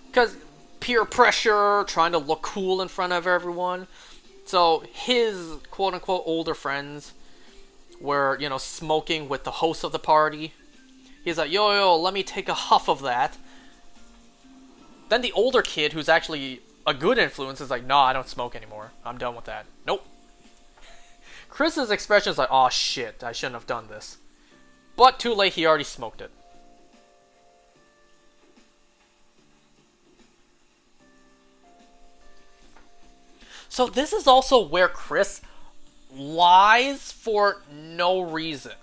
Because peer pressure, trying to look cool in front of everyone. So his quote-unquote older friends were, smoking with the host of the party. He's like, yo, let me take a huff of that. Then the older kid, who's actually a good influence, is like, nah, I don't smoke anymore. I'm done with that. Nope. Chris's expression is like, oh shit, I shouldn't have done this. But too late, he already smoked it. So this is also where Chris lies for no reason.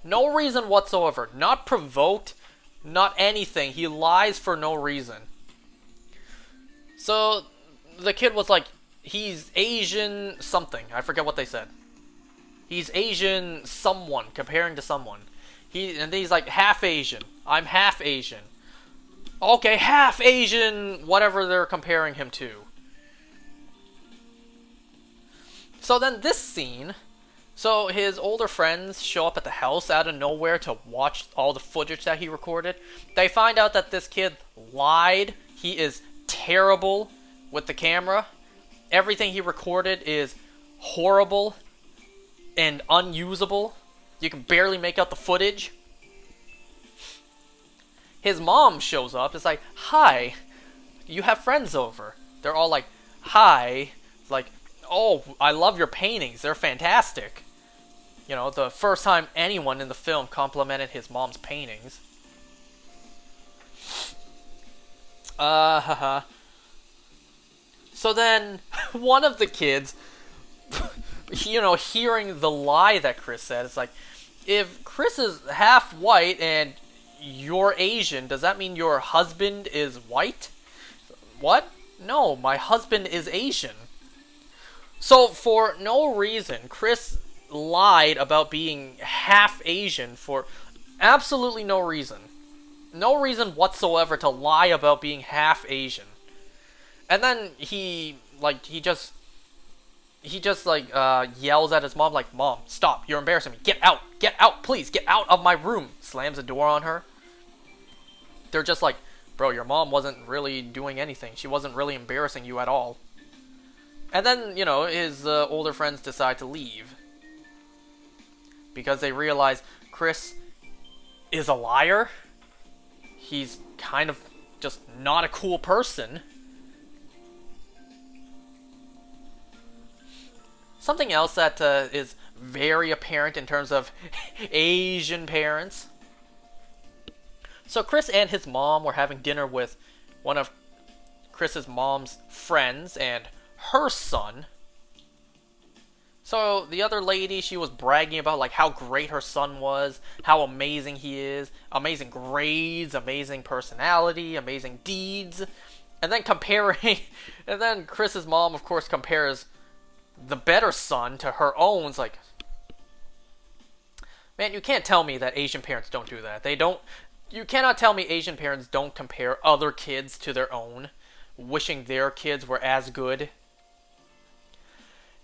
No reason whatsoever. Not provoked, not anything. He lies for no reason. So the kid was like, he's Asian something. I forget what they said. He's Asian someone, comparing to someone. And he's like, half Asian. I'm half Asian. Okay, half Asian, whatever they're comparing him to. So then this scene, so his older friends show up at the house out of nowhere to watch all the footage that he recorded. They find out that this kid lied. He is terrible with the camera. Everything he recorded is horrible and unusable. You can barely make out the footage. His mom shows up. It's like, hi, you have friends over. They're all like, hi. Like, oh, I love your paintings. They're fantastic. You know, the first time anyone in the film complimented his mom's paintings. So then, one of the kids, you know, hearing the lie that Chris said, it's like, if Chris is half white and you're Asian, does that mean your husband is white? What? No, my husband is Asian. So, for no reason, Chris lied about being half Asian for absolutely no reason. No reason whatsoever to lie about being half Asian. And then he just yells at his mom like, Mom, stop, you're embarrassing me. Get out, please, get out of my room. Slams the door on her. They're just like, bro, your mom wasn't really doing anything. She wasn't really embarrassing you at all. And then, you know, his older friends decide to leave. Because they realize Chris is a liar. He's kind of just not a cool person. Something else that is very apparent in terms of Asian parents. So Chris and his mom were having dinner with one of Chris's mom's friends and her son. So the other lady, she was bragging about like how great her son was, how amazing he is, amazing grades, amazing personality, amazing deeds, and then and then Chris's mom, of course, compares the better son to her own. It's like, man, you can't tell me that Asian parents don't do that. You cannot tell me Asian parents don't compare other kids to their own, wishing their kids were as good.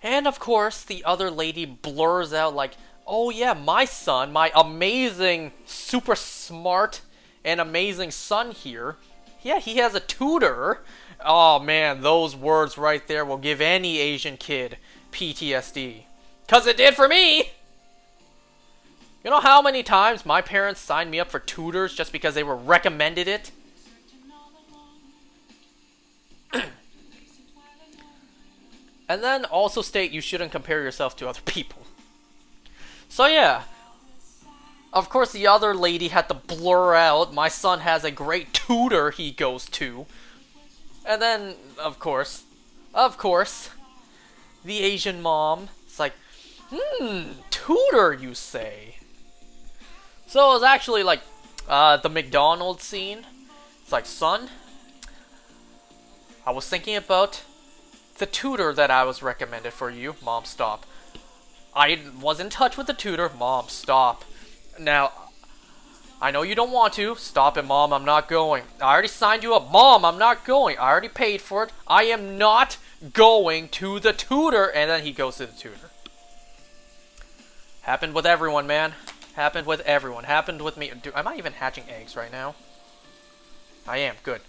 And of course, the other lady blurs out like, oh yeah, my son, my amazing, super smart, and amazing son here, yeah, he has a tutor. Oh man, those words right there will give any Asian kid PTSD. 'Cause it did for me! You know how many times my parents signed me up for tutors just because they were recommended it? And then also state you shouldn't compare yourself to other people. So yeah. Of course the other lady had to blur out, my son has a great tutor he goes to. And then, of course, the Asian mom, it's like, tutor you say? So it was actually like, the McDonald's scene. It's like, son, I was thinking about the tutor that I was recommended for you. Mom, stop. I was in touch with the tutor. Mom, stop. Now, I know you don't want to. Stop it, Mom. I'm not going. I already signed you up. Mom, I'm not going. I already paid for it. I am not going to the tutor. And then he goes to the tutor. Happened with everyone, man. Happened with everyone. Happened with me. Dude, am I even hatching eggs right now? I am. Good.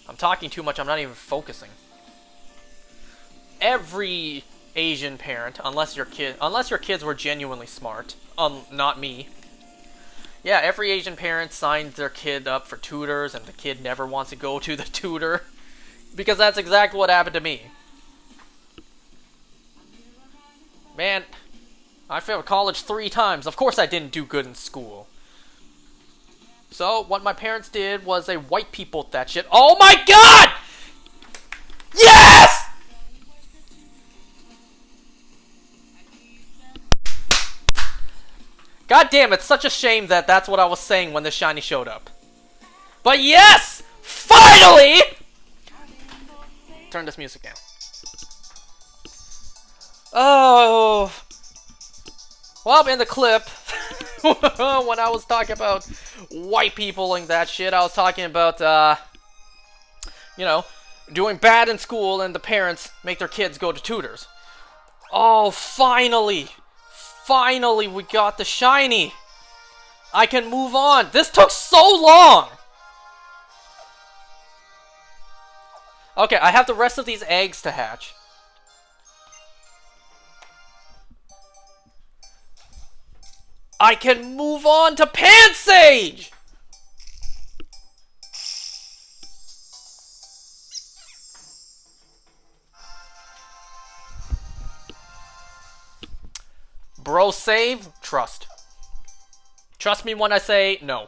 I'm talking too much. I'm not even focusing. Every Asian parent, unless your kids were genuinely smart, not me. Yeah, every Asian parent signs their kid up for tutors, and the kid never wants to go to the tutor. Because that's exactly what happened to me. Man, I failed college 3 times. Of course I didn't do good in school. So, what my parents did was they white peopled that shit. Oh my god! Yes! God damn, it's such a shame that that's what I was saying when the shiny showed up. But yes! Finally! Turn this music down. Oh. Well, in the clip, when I was talking about white people and that shit, I was talking about, you know, doing bad in school and the parents make their kids go to tutors. Oh, finally! Finally, we got the shiny! I can move on! This took so long! Okay, I have the rest of these eggs to hatch. I can move on to Pansage! Bro save? Trust. Trust me when I say no.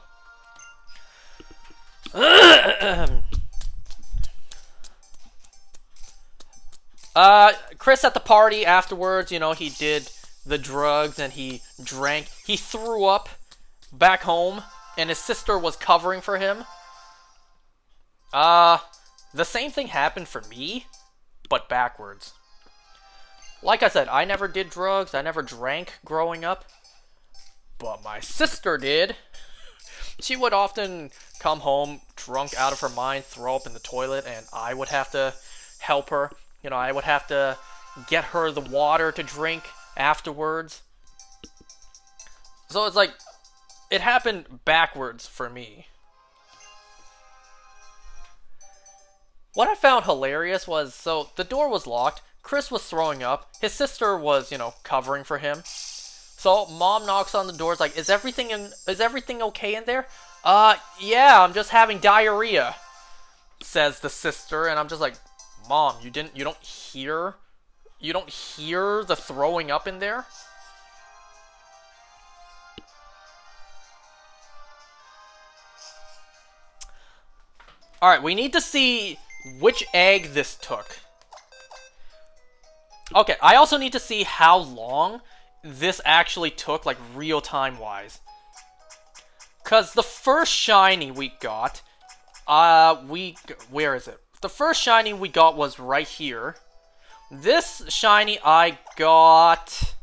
Chris at the party afterwards, you know, he did the drugs and he drank. He threw up back home and his sister was covering for him. The same thing happened for me, but backwards. Like I said, I never did drugs, I never drank growing up, but my sister did. She would often come home drunk out of her mind, throw up in the toilet, and I would have to help her. You know, I would have to get her the water to drink afterwards. So it's like, it happened backwards for me. What I found hilarious was, so the door was locked, Chris was throwing up, his sister was, you know, covering for him. So mom knocks on the door, is like, is everything okay in there? Yeah, I'm just having diarrhea, says the sister, and I'm just like, Mom, you don't hear the throwing up in there? Alright, we need to see which egg this took. Okay, I also need to see how long this actually took, like, real-time wise. Because the first shiny we got, where is it? The first shiny we got was right here. This shiny I got...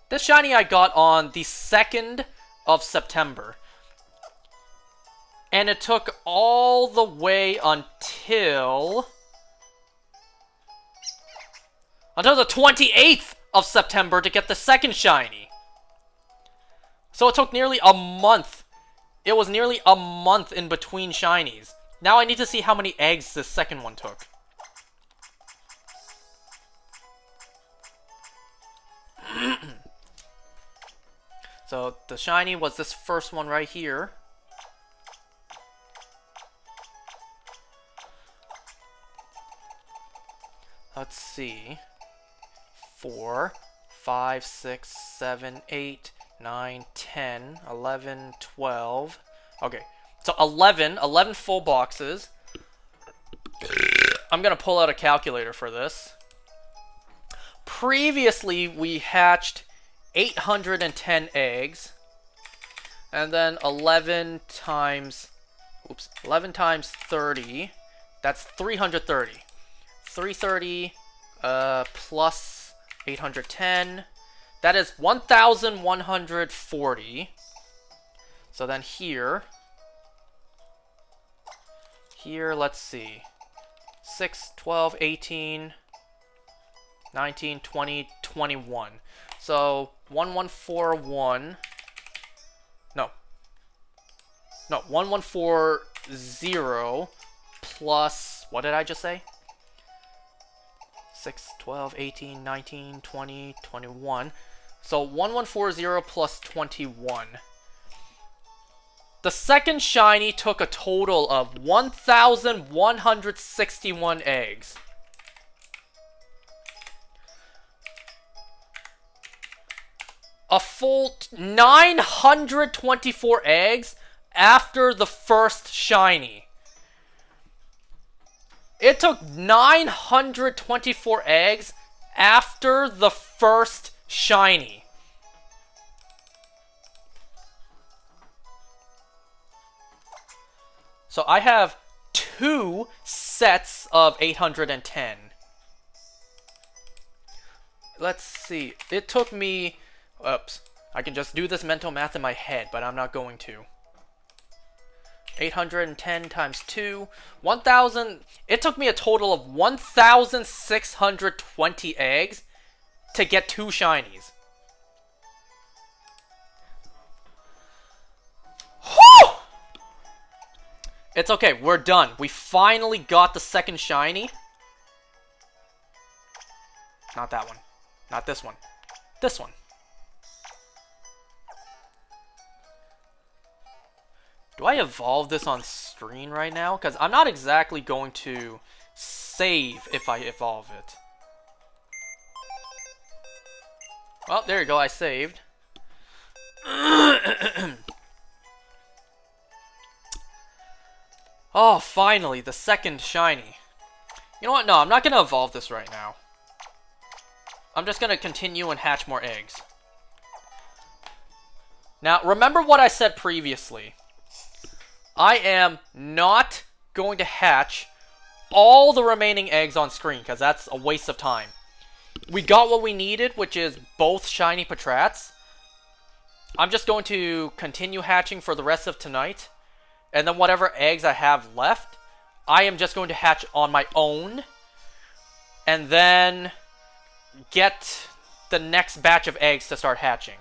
This shiny I got on the 2nd of September. And it took all the way until the 28th of September to get the second shiny. So it took nearly a month. It was nearly a month in between shinies. Now I need to see how many eggs this second one took. So the shiny was this first one right here. Let's see. 4, 5, 6, 7, 8, 9, 10, 11, 12. Okay, so 11 full boxes. I'm gonna pull out a calculator for this. Previously, we hatched 810 eggs. And then 11 times 30. That's 330. 330 plus 810. That is 1,140. So then here, let's see. 6, 12, 18, 19, 20, 21. So 1141. No, 1140 plus, what did I just say? 6, 12, 18, 19, 20, 21. So 1140 plus 21. The second shiny took a total of 1,161 eggs. A full 924 eggs after the first shiny. It took 924 eggs after the first shiny. So I have 2 sets of 810. Let's see. It took me... Oops. I can just do this mental math in my head, but I'm not going to. 810 times 2. 1,000... It took me a total of 1,620 eggs to get 2 shinies. Whew! It's okay, we're done. We finally got the second shiny. Not that one. Not this one. This one. Do I evolve this on screen right now? Because I'm not exactly going to save if I evolve it. Well, there you go, I saved. Oh, finally, the second shiny. You know what? No, I'm not going to evolve this right now. I'm just going to continue and hatch more eggs. Now, remember what I said previously. I am not going to hatch all the remaining eggs on screen, because that's a waste of time. We got what we needed, which is both shiny Patrats. I'm just going to continue hatching for the rest of tonight. And then whatever eggs I have left, I am just going to hatch on my own. And then get the next batch of eggs to start hatching.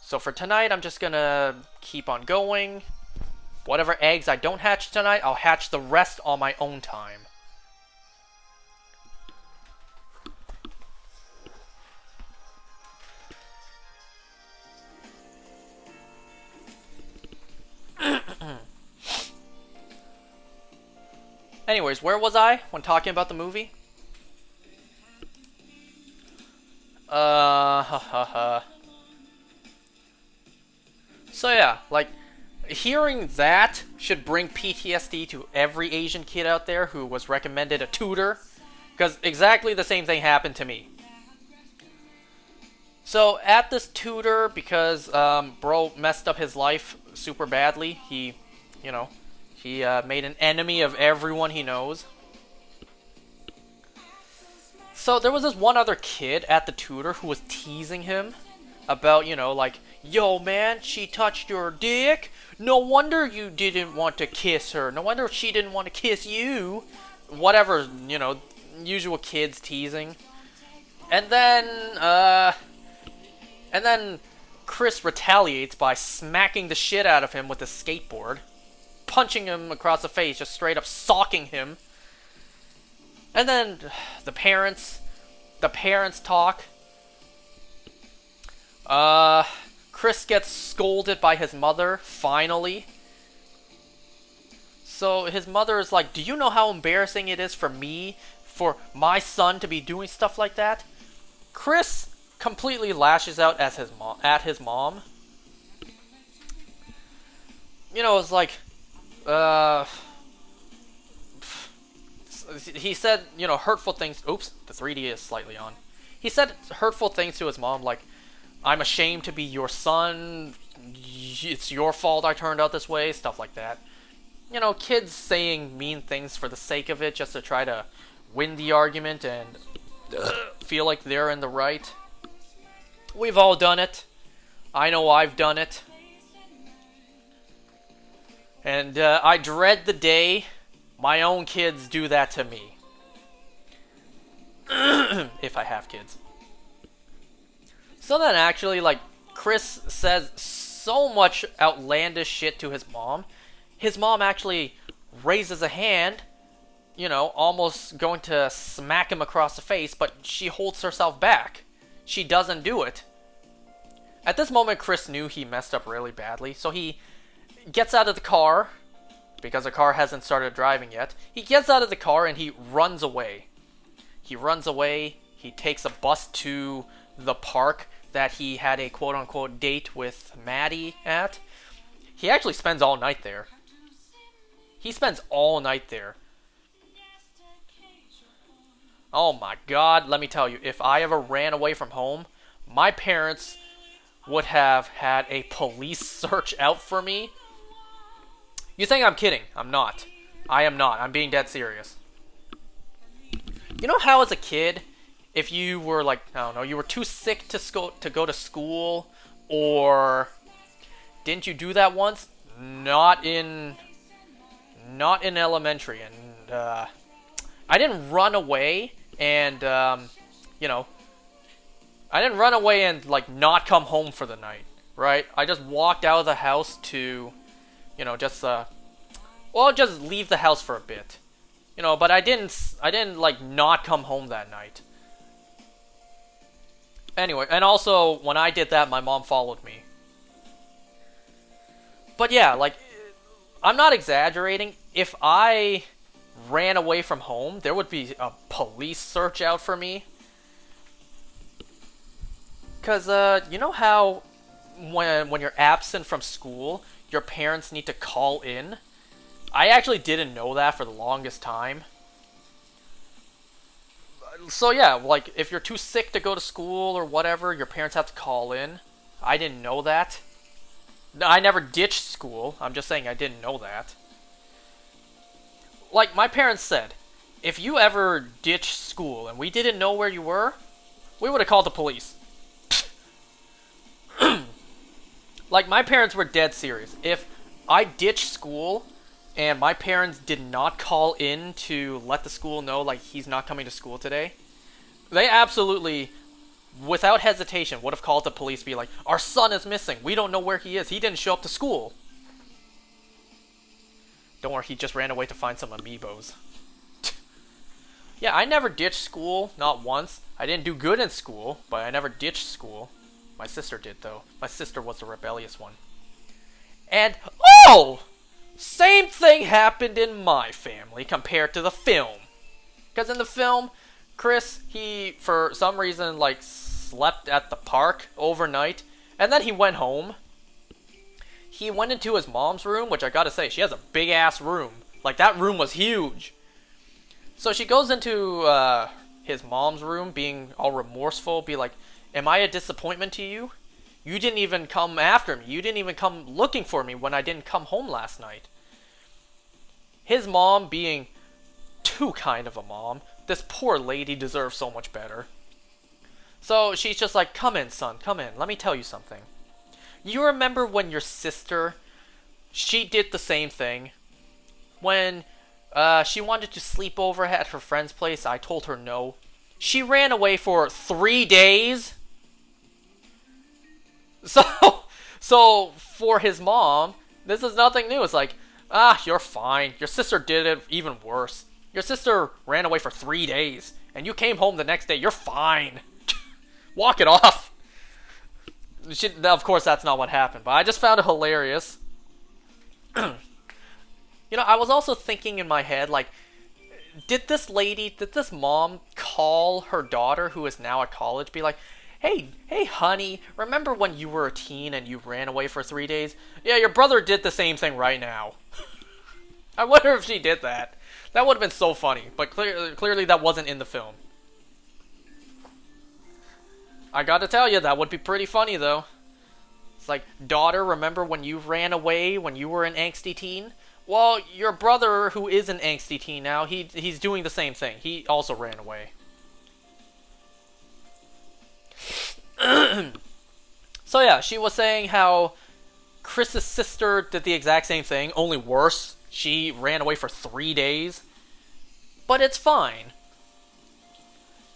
So for tonight, I'm just going to keep on going. Whatever eggs I don't hatch tonight, I'll hatch the rest on my own time. Anyways, where was I when talking about the movie? So yeah, like, hearing that should bring PTSD to every Asian kid out there who was recommended a tutor, because exactly the same thing happened to me. So at this tutor, because bro messed up his life super badly, he made an enemy of everyone he knows. So there was this one other kid at the tutor who was teasing him about, like, yo man, she touched your dick? No wonder you didn't want to kiss her. No wonder she didn't want to kiss you. Whatever, usual kids teasing. And then Chris retaliates by smacking the shit out of him with a skateboard. Punching him across the face, just straight up socking him. And then the parents talk. Chris gets scolded by his mother, finally. So his mother is like, do you know how embarrassing it is for me, for my son to be doing stuff like that? Chris completely lashes out at his mom. It's like, he said, hurtful things. Oops, the 3D is slightly on. He said hurtful things to his mom, like, I'm ashamed to be your son, it's your fault I turned out this way, stuff like that. Kids saying mean things for the sake of it, just to try to win the argument and feel like they're in the right. We've all done it. I know I've done it. And I dread the day my own kids do that to me. If I have kids. So then actually, like, Chris says so much outlandish shit to his mom. His mom actually raises a hand, almost going to smack him across the face, but she holds herself back. she doesn't do it. At this moment, Chris knew he messed up really badly, so he gets out of the car, because the car hasn't started driving yet. He gets out of the car and he runs away. He runs away, he takes a bus to the park that he had a quote-unquote date with Maddie at. He actually spends all night there. He spends all night there. Oh my god, let me tell you, if I ever ran away from home, my parents would have had a police search out for me. You think I'm kidding? I'm not. I am not. I'm being dead serious. You know how as a kid, if you were like, I don't know, you were too sick to go to school, or didn't you do that once? Not in elementary, and I didn't run away and you know, I didn't run away and like not come home for the night, right? I just walked out of the house to, you know, just just leave the house for a bit, you know. But I didn't like not come home that night. Anyway, and also when I did that, my mom followed me. But yeah, like, I'm not exaggerating. If I ran away from home, there would be a police search out for me. Cause you know how when you're absent from school, your parents need to call in? I actually didn't know that for the longest time. So yeah, like, if you're too sick to go to school or whatever, your parents have to call in. I didn't know that. I never ditched school. I'm just saying I didn't know that. Like, my parents said, if you ever ditched school and we didn't know where you were, we would have called the police. Like, my parents were dead serious. If I ditched school and my parents did not call in to let the school know, like, he's not coming to school today, they absolutely, without hesitation, would have called the police to be like, our son is missing. We don't know where he is. He didn't show up to school. Don't worry, he just ran away to find some amiibos. Yeah, I never ditched school, not once. I didn't do good in school, but I never ditched school. My sister did, though. My sister was the rebellious one. And, oh! Same thing happened in my family compared to the film. Because in the film, Chris, he, for some reason, like, slept at the park overnight, and then he went home. He went into his mom's room, which I gotta say, she has a big-ass room. Like, that room was huge. So she goes into his mom's room, being all remorseful, be like, am I a disappointment to you? You didn't even come after me. You didn't even come looking for me when I didn't come home last night. His mom, being too kind of a mom, this poor lady deserves so much better. So she's just like, come in, son, come in. Let me tell you something. You remember when your sister, she did the same thing? When she wanted to sleep over at her friend's place, I told her no. She ran away for 3 days. So for his mom, this is nothing new. It's like, you're fine. Your sister did it even worse. Your sister ran away for 3 days, and you came home the next day. You're fine. Walk it off. Of course, that's not what happened, but I just found it hilarious. You know, I was also thinking in my head, like, did this mom call her daughter, who is now at college, be like, hey, honey, remember when you were a teen and you ran away for 3 days? Yeah, your brother did the same thing right now. I wonder if she did that. That would have been so funny, but clearly that wasn't in the film. I gotta tell you, that would be pretty funny, though. It's like, daughter, remember when you ran away when you were an angsty teen? Well, your brother, who is an angsty teen now, he's doing the same thing. He also ran away. So yeah, she was saying how Chris's sister did the exact same thing, only worse. She ran away for 3 days. But it's fine.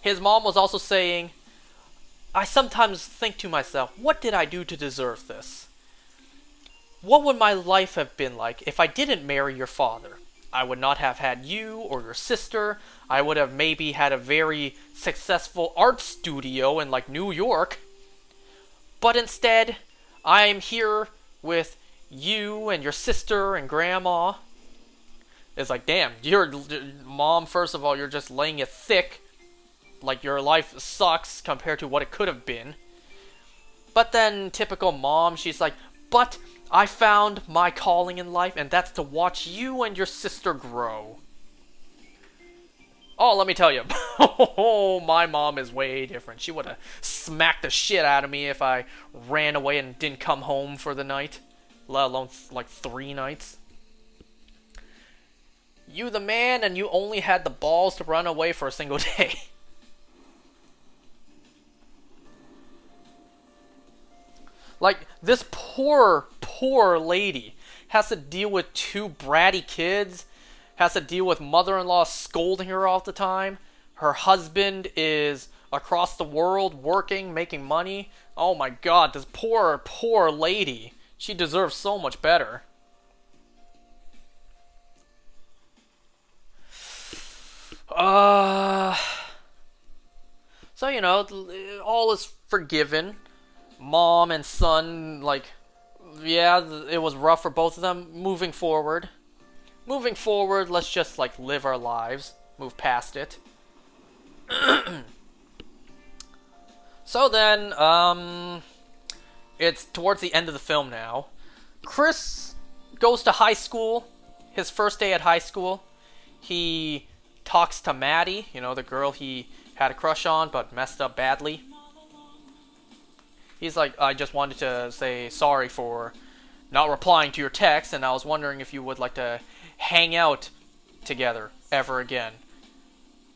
His mom was also saying, I sometimes think to myself, what did I do to deserve this? What would my life have been like if I didn't marry your father? I would not have had you or your sister. I would have maybe had a very successful art studio in like New York. But instead, I'm here with you and your sister and grandma. It's like, damn, your mom, first of all, you're just laying it thick. Like, your life sucks compared to what it could have been. But then, typical mom, she's like, but I found my calling in life, and that's to watch you and your sister grow. Oh, let me tell you, oh, my mom is way different. She would have smacked the shit out of me if I ran away and didn't come home for the night. Let alone, like, 3 nights. You the man, and you only had the balls to run away for a single day. Like, this poor lady has to deal with 2 bratty kids, has to deal with mother-in-law scolding her all the time. Her husband is across the world working, making money. Oh my god, this poor lady. She deserves so much better. So, you know, all is forgiven. Mom and son, like, yeah, it was rough for both of them. Moving forward, let's just, like, live our lives. Move past it. So then, it's towards the end of the film now. Chris goes to high school. His first day at high school. He talks to Maddie, you know, the girl he had a crush on but messed up badly. He's like, I just wanted to say sorry for not replying to your text, and I was wondering if you would like to hang out together ever again.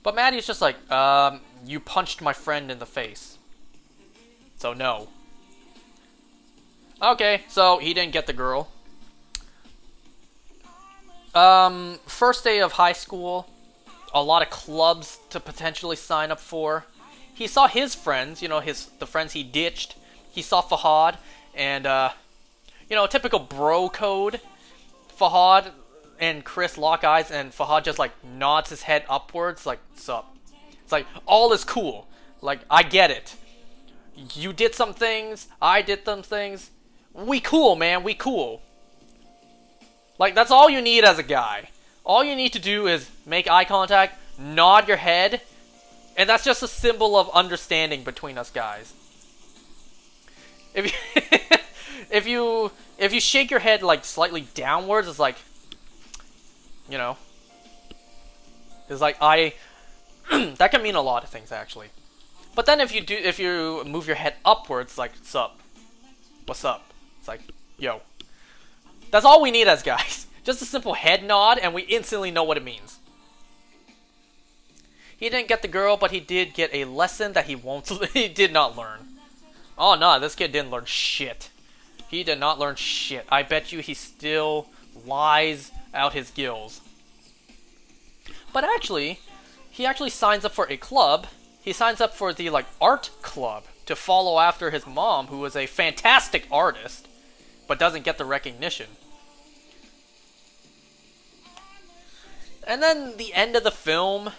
But Maddie's just like, you punched my friend in the face. So no. Okay, so he didn't get the girl. First day of high school, a lot of clubs to potentially sign up for. He saw his friends, you know, the friends he ditched. He saw Fahad, and, you know, typical bro code. Fahad and Chris lock eyes, and Fahad just, like, nods his head upwards, like, sup. It's like, all is cool. Like, I get it. You did some things, I did some things. We cool, man, we cool. Like, that's all you need as a guy. All you need to do is make eye contact, nod your head, and that's just a symbol of understanding between us guys. If you shake your head like slightly downwards, it's like, you know, it's like that can mean a lot of things actually. But then if you move your head upwards, like, sup, what's up? It's like, yo. That's all we need as guys. Just a simple head nod, and we instantly know what it means. He didn't get the girl, but he did get a lesson that he did not learn. Oh no, this kid didn't learn shit. He did not learn shit. I bet you he still lies out his gills. But actually, he actually signs up for a club. He signs up for the, like, art club to follow after his mom, who is a fantastic artist, but doesn't get the recognition. And then the end of the film.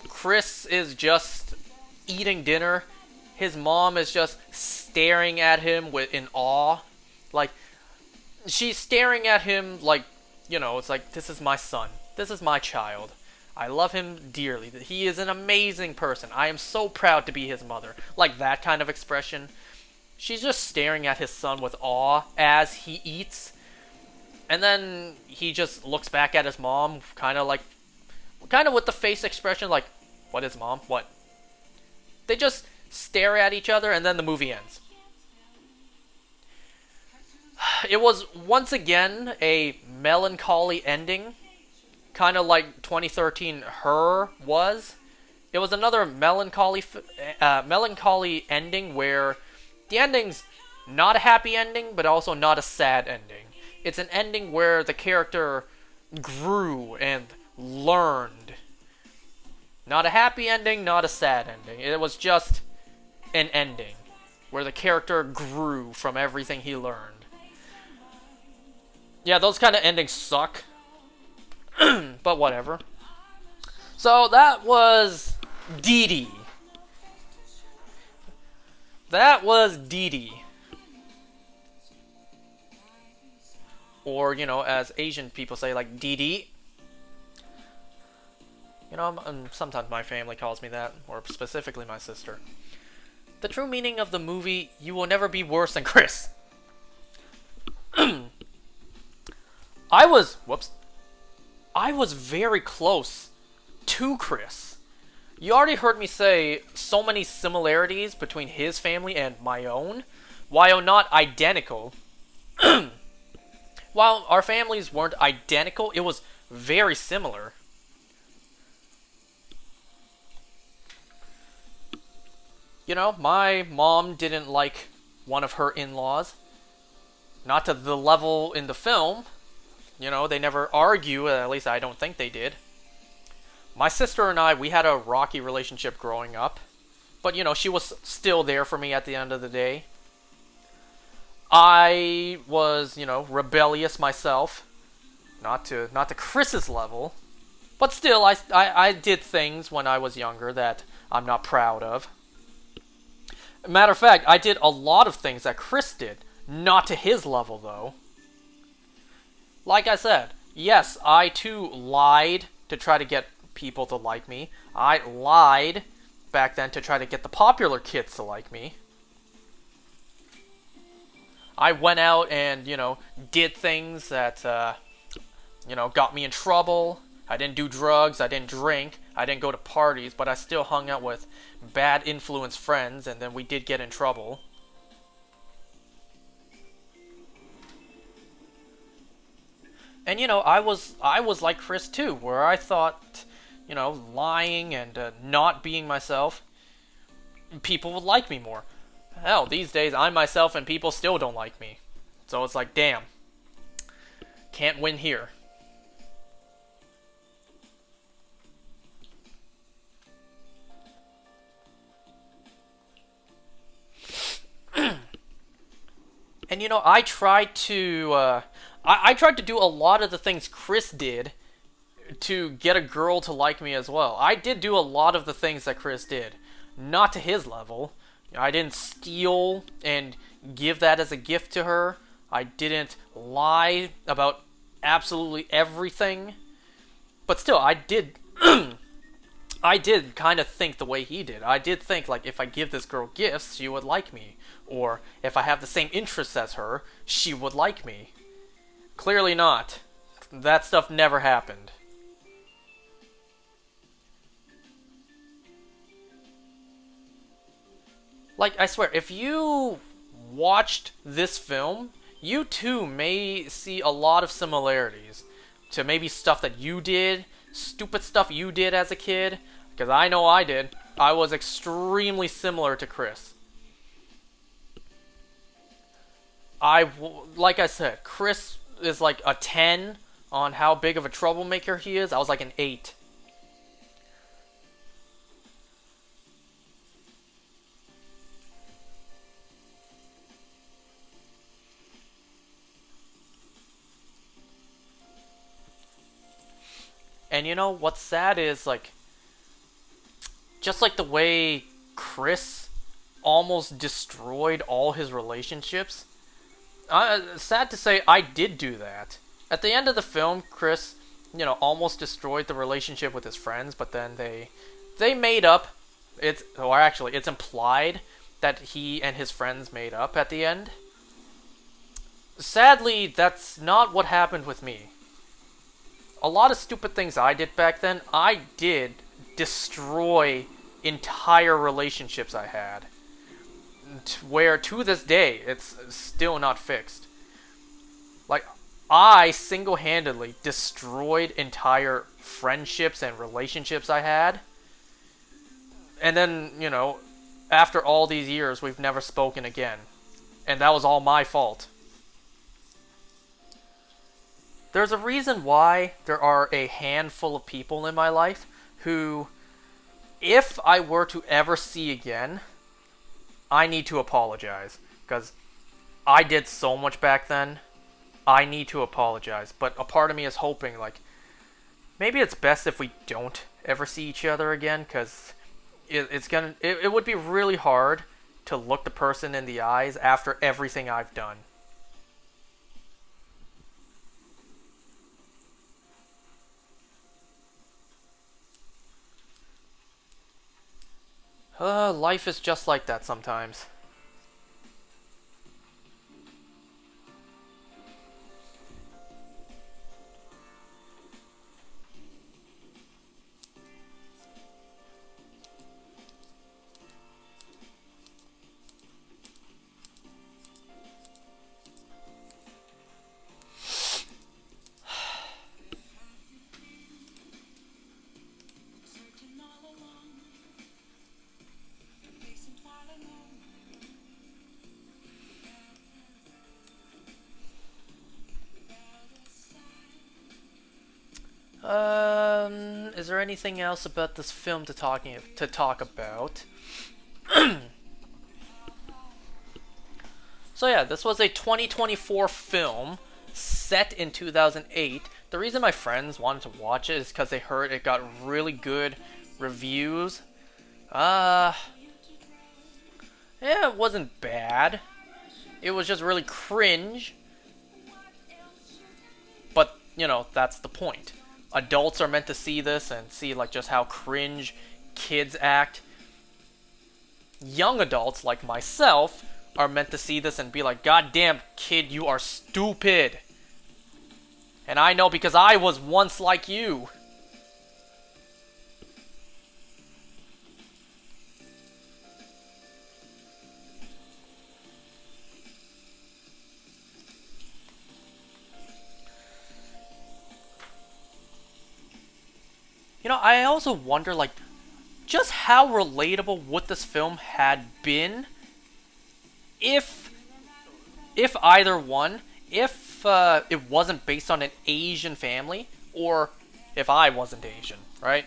Chris is just eating dinner. His mom is just staring at him in awe. Like, she's staring at him like, you know, it's like, this is my son. This is my child. I love him dearly. He is an amazing person. I am so proud to be his mother. Like that kind of expression. She's just staring at his son with awe as he eats. And then he just looks back at his mom, kind of with the face expression like, what is mom? What? They just stare at each other, and then the movie ends. It was, once again, a melancholy ending. Kind of like 2013 Her was. It was another melancholy ending where the ending's not a happy ending, but also not a sad ending. It's an ending where the character grew and learned. Not a happy ending, not a sad ending. It was just an ending where the character grew from everything he learned. Yeah, those kind of endings suck. But whatever. So that was Dee Dee. That was Dee Dee. Or, as Asian people say, like, Dee Dee. Sometimes my family calls me that, or specifically my sister. The true meaning of the movie, you will never be worse than Chris. I was very close to Chris. You already heard me say so many similarities between his family and my own, while not identical. While our families weren't identical, it was very similar. My mom didn't like one of her in-laws. Not to the level in the film. They never argue, at least I don't think they did. My sister and I, we had a rocky relationship growing up. But, she was still there for me at the end of the day. I was, rebellious myself. Not to Chris's level. But still, I did things when I was younger that I'm not proud of. Matter of fact, I did a lot of things that Chris did. Not to his level, though. Like I said, yes, I too lied to try to get people to like me. I lied back then to try to get the popular kids to like me. I went out and, did things that, got me in trouble. I didn't do drugs, I didn't drink, I didn't go to parties, but I still hung out with bad influence friends, and then we did get in trouble. And, I was like Chris too, where I thought, lying and not being myself, people would like me more. Hell, these days I'm myself and people still don't like me. So it's like, damn. Can't win here. And I tried to I tried to do a lot of the things Chris did to get a girl to like me as well. I did do a lot of the things that Chris did, not to his level. I didn't steal and give that as a gift to her. I didn't lie about absolutely everything. But still, I did I did kind of think the way he did. I did think, like, if I give this girl gifts, she would like me. Or, if I have the same interests as her, she would like me. Clearly not. That stuff never happened. Like, I swear, if you watched this film, you too may see a lot of similarities to maybe stuff that you did, stupid stuff you did as a kid, because I know I did. I was extremely similar to Chris. Like I said, Chris is like a 10 on how big of a troublemaker he is. I was like an 8. And what's sad is, like, just like the way Chris almost destroyed all his relationships, sad to say, I did do that. At the end of the film, Chris, almost destroyed the relationship with his friends, but then they made up. It's implied that he and his friends made up at the end. Sadly, that's not what happened with me. A lot of stupid things I did back then, I did destroy entire relationships I had. Where, to this day, it's still not fixed. Like, I single-handedly destroyed entire friendships and relationships I had. And then, after all these years, we've never spoken again. And that was all my fault. There's a reason why there are a handful of people in my life who, if I were to ever see again, I need to apologize. Because I did so much back then, I need to apologize. But a part of me is hoping, like, maybe it's best if we don't ever see each other again, because it would be really hard to look the person in the eyes after everything I've done. Life is just like that sometimes. Is there anything else about this film to talk about? So yeah, this was a 2024 film set in 2008. The reason my friends wanted to watch it is because they heard it got really good reviews. Yeah, it wasn't bad. It was just really cringe. But, you know, that's the point. Adults are meant to see this and see like just how cringe kids act. Young adults like myself are meant to see this and be like, God damn, kid, you are stupid. And I know because I was once like you. You know, I also wonder, like, just how relatable would this film had been if either one, if it wasn't based on an Asian family, or if I wasn't Asian, right?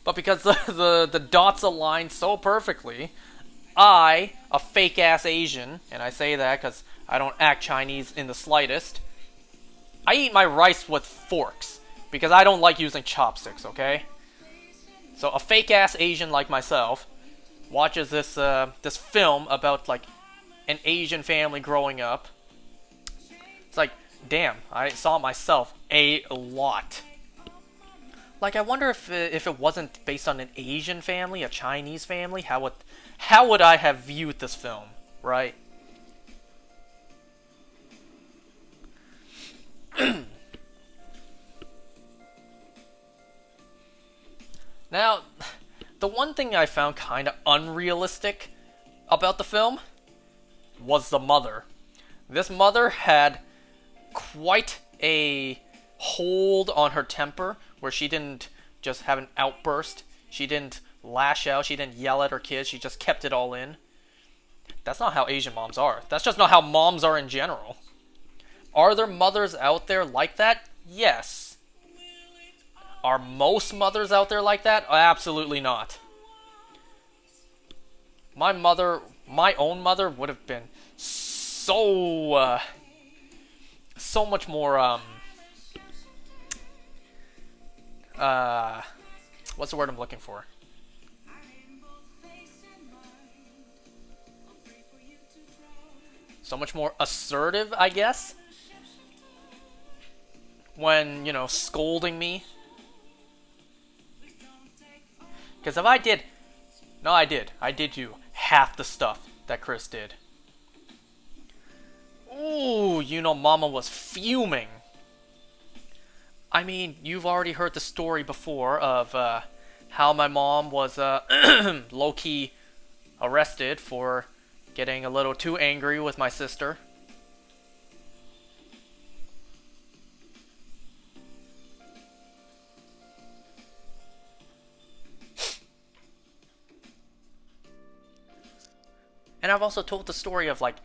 But because the dots align so perfectly, I, a fake-ass Asian, and I say that because I don't act Chinese in the slightest, I eat my rice with forks, because I don't like using chopsticks, okay? So a fake-ass Asian like myself watches this this film about, like, an Asian family growing up. It's like, damn, I saw myself a lot. Like, I wonder if it wasn't based on an Asian family, a Chinese family, how would I have viewed this film, right? Now, the one thing I found kind of unrealistic about the film was the mother. This mother had quite a hold on her temper, where she didn't just have an outburst. She didn't lash out. She didn't yell at her kids. She just kept it all in. That's not how Asian moms are. That's just not how moms are in general. Are there mothers out there like that? Yes. Are most mothers out there like that? Absolutely not. My own mother would have been so much more, what's the word I'm looking for? So much more assertive, I guess, when, you know, scolding me. Because if I did... No, I did. I did do half the stuff that Chris did. Ooh, you know, Mama was fuming. I mean, you've already heard the story before of how my mom was low-key arrested for getting a little too angry with my sister. And I've also told the story of, like,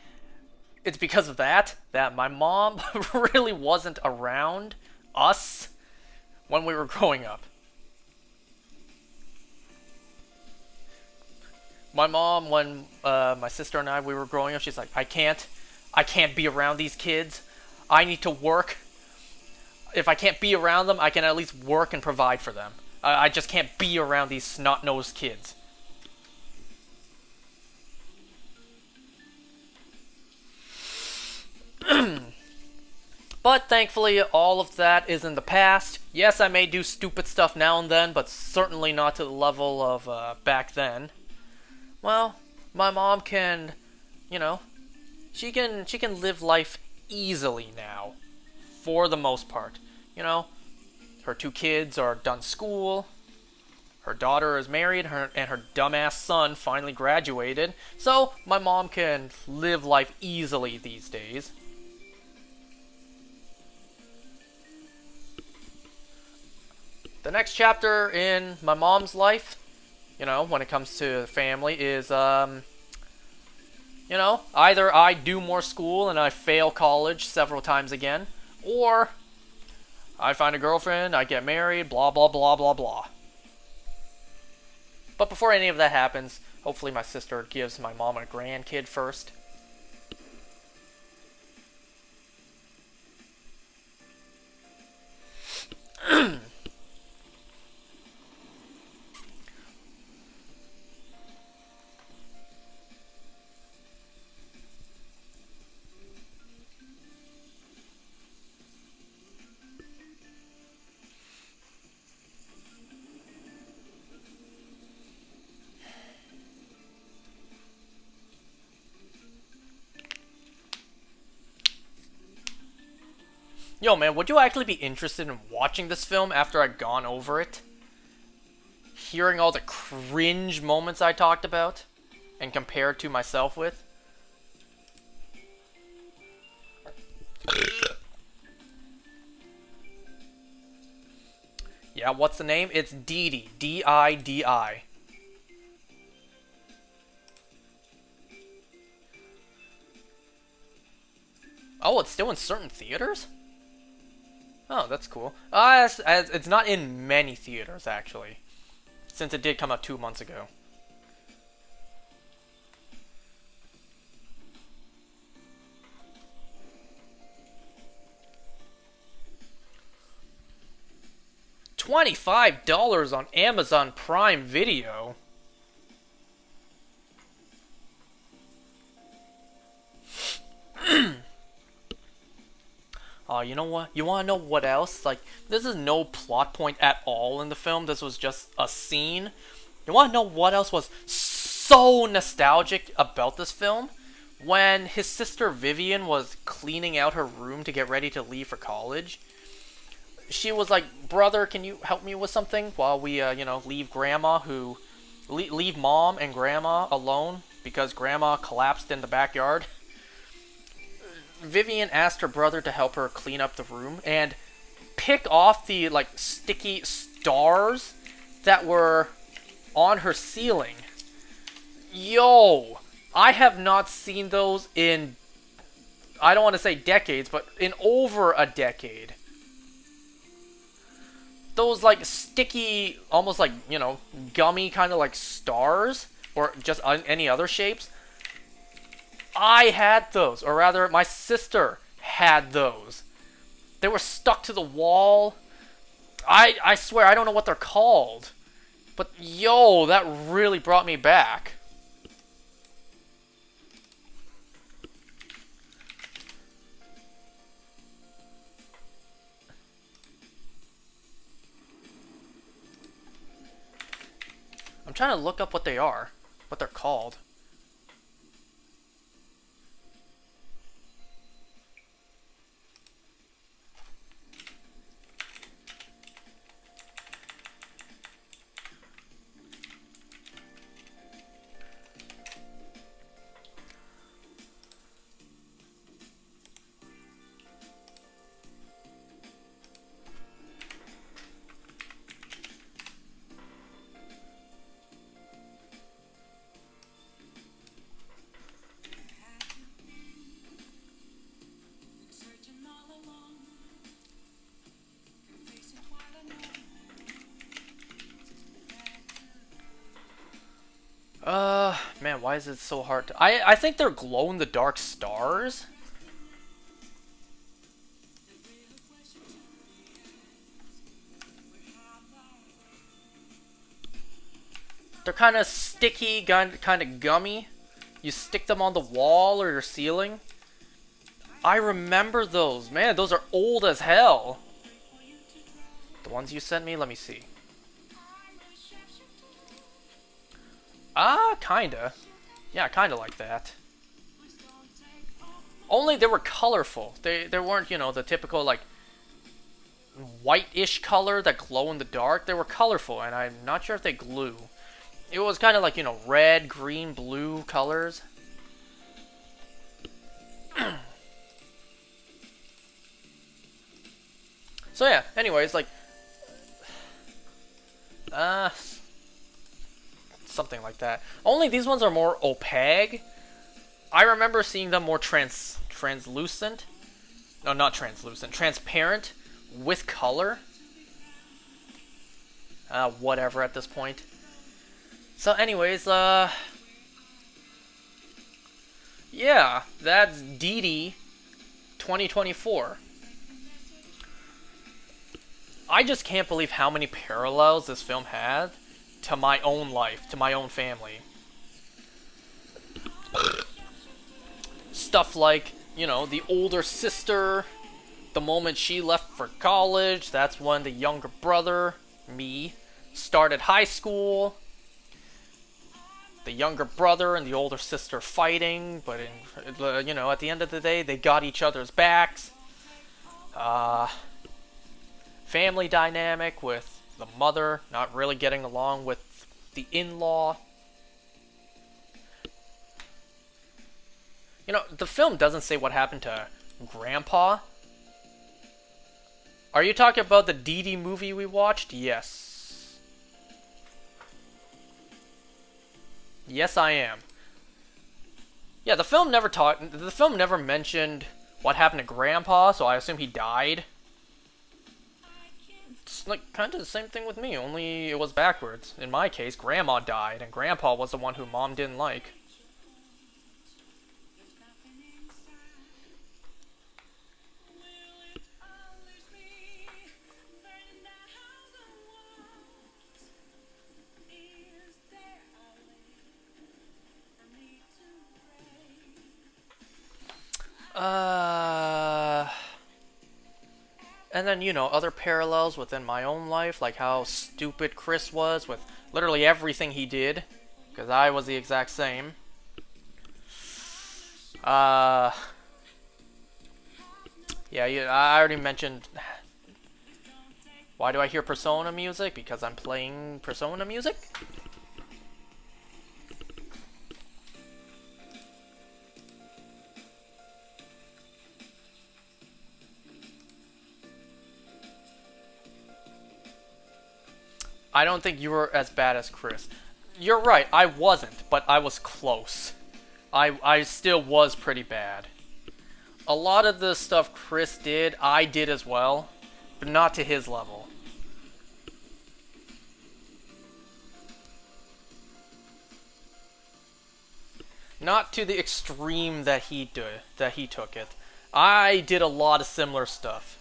it's because of that my mom really wasn't around us when we were growing up. My mom, when my sister and we were growing up, she's like, I can't be around these kids. I need to work. If I can't be around them, I can at least work and provide for them. I just can't be around these snot-nosed kids. But thankfully, all of that is in the past. Yes, I may do stupid stuff now and then, but certainly not to the level of back then. Well, my mom can, you know, she can live life easily now, for the most part. You know, her 2 kids are done school. Her daughter is married, and her dumbass son finally graduated. So my mom can live life easily these days. The next chapter in my mom's life, you know, when it comes to family, is, you know, either I do more school and I fail college several times again, or I find a girlfriend, I get married, blah, blah, blah, blah, blah. But before any of that happens, hopefully my sister gives my mom a grandkid first. Yo, man, would you actually be interested in watching this film after I'd gone over it? Hearing all the cringe moments I talked about and compared to myself with? Yeah, what's the name? It's Didi. D-I-D-I. Oh, it's still in certain theaters? Oh, that's cool. It's not in many theaters, actually. Since it did come out 2 months ago. $25 on Amazon Prime Video? You know what? You want to know what else? Like, this is no plot point at all in the film. This was just a scene. You want to know what else was so nostalgic about this film? When his sister Vivian was cleaning out her room to get ready to leave for college, she was like, "Brother, can you help me with something while we, you know, leave leave Mom and Grandma alone because Grandma collapsed in the backyard?" Vivian asked her brother to help her clean up the room and pick off the, like, sticky stars that were on her ceiling. Yo, I have not seen those in, I don't want to say decades, but in over a decade. Those, like, sticky, almost like, you know, gummy kind of like stars, or just any other shapes. I had those, or rather, my sister had those. They were stuck to the wall. I swear, I don't know what they're called. But, yo, that really brought me back. I'm trying to look up what they are, what they're called. Man, why is it so hard to... I think they're glow-in-the-dark stars. They're kind of sticky, kind of gummy. You stick them on the wall or your ceiling. I remember those. Man, those are old as hell. The ones you sent me, let me see. Kinda. Yeah, kinda like that. Only they were colorful. They weren't, you know, the typical, like, white-ish color that glow in the dark. They were colorful, and I'm not sure if they glue. It was kind of like, you know, red, green, blue colors. So yeah, anyways, like, something like that. Only these ones are more opaque. I remember seeing them more translucent. No, not translucent. Transparent with color. Whatever at this point. So anyways, yeah, that's DD 2024. I just can't believe how many parallels this film had to my own life, to my own family. Stuff like, you know, the older sister, the moment she left for college, that's when the younger brother, me, started high school. The younger brother and the older sister fighting, but you know, at the end of the day, they got each other's backs. Family dynamic with the mother not really getting along with the in-law. You know, the film doesn't say what happened to Grandpa. Are you talking about the Dee Dee movie we watched? Yes. Yes, I am. Yeah, the film never mentioned what happened to Grandpa, so I assume he died. It's like kind of the same thing with me, only it was backwards. In my case, Grandma died, and Grandpa was the one who Mom didn't like. And then, you know, other parallels within my own life, like how stupid Chris was with literally everything he did, because I was the exact same. Yeah, I already mentioned. Why do I hear Persona music? Because I'm playing Persona music? I don't think you were as bad as Chris. You're right, I wasn't, but I was close. I still was pretty bad. A lot of the stuff Chris did, I did as well, but not to his level. Not to the extreme that he took it. I did a lot of similar stuff.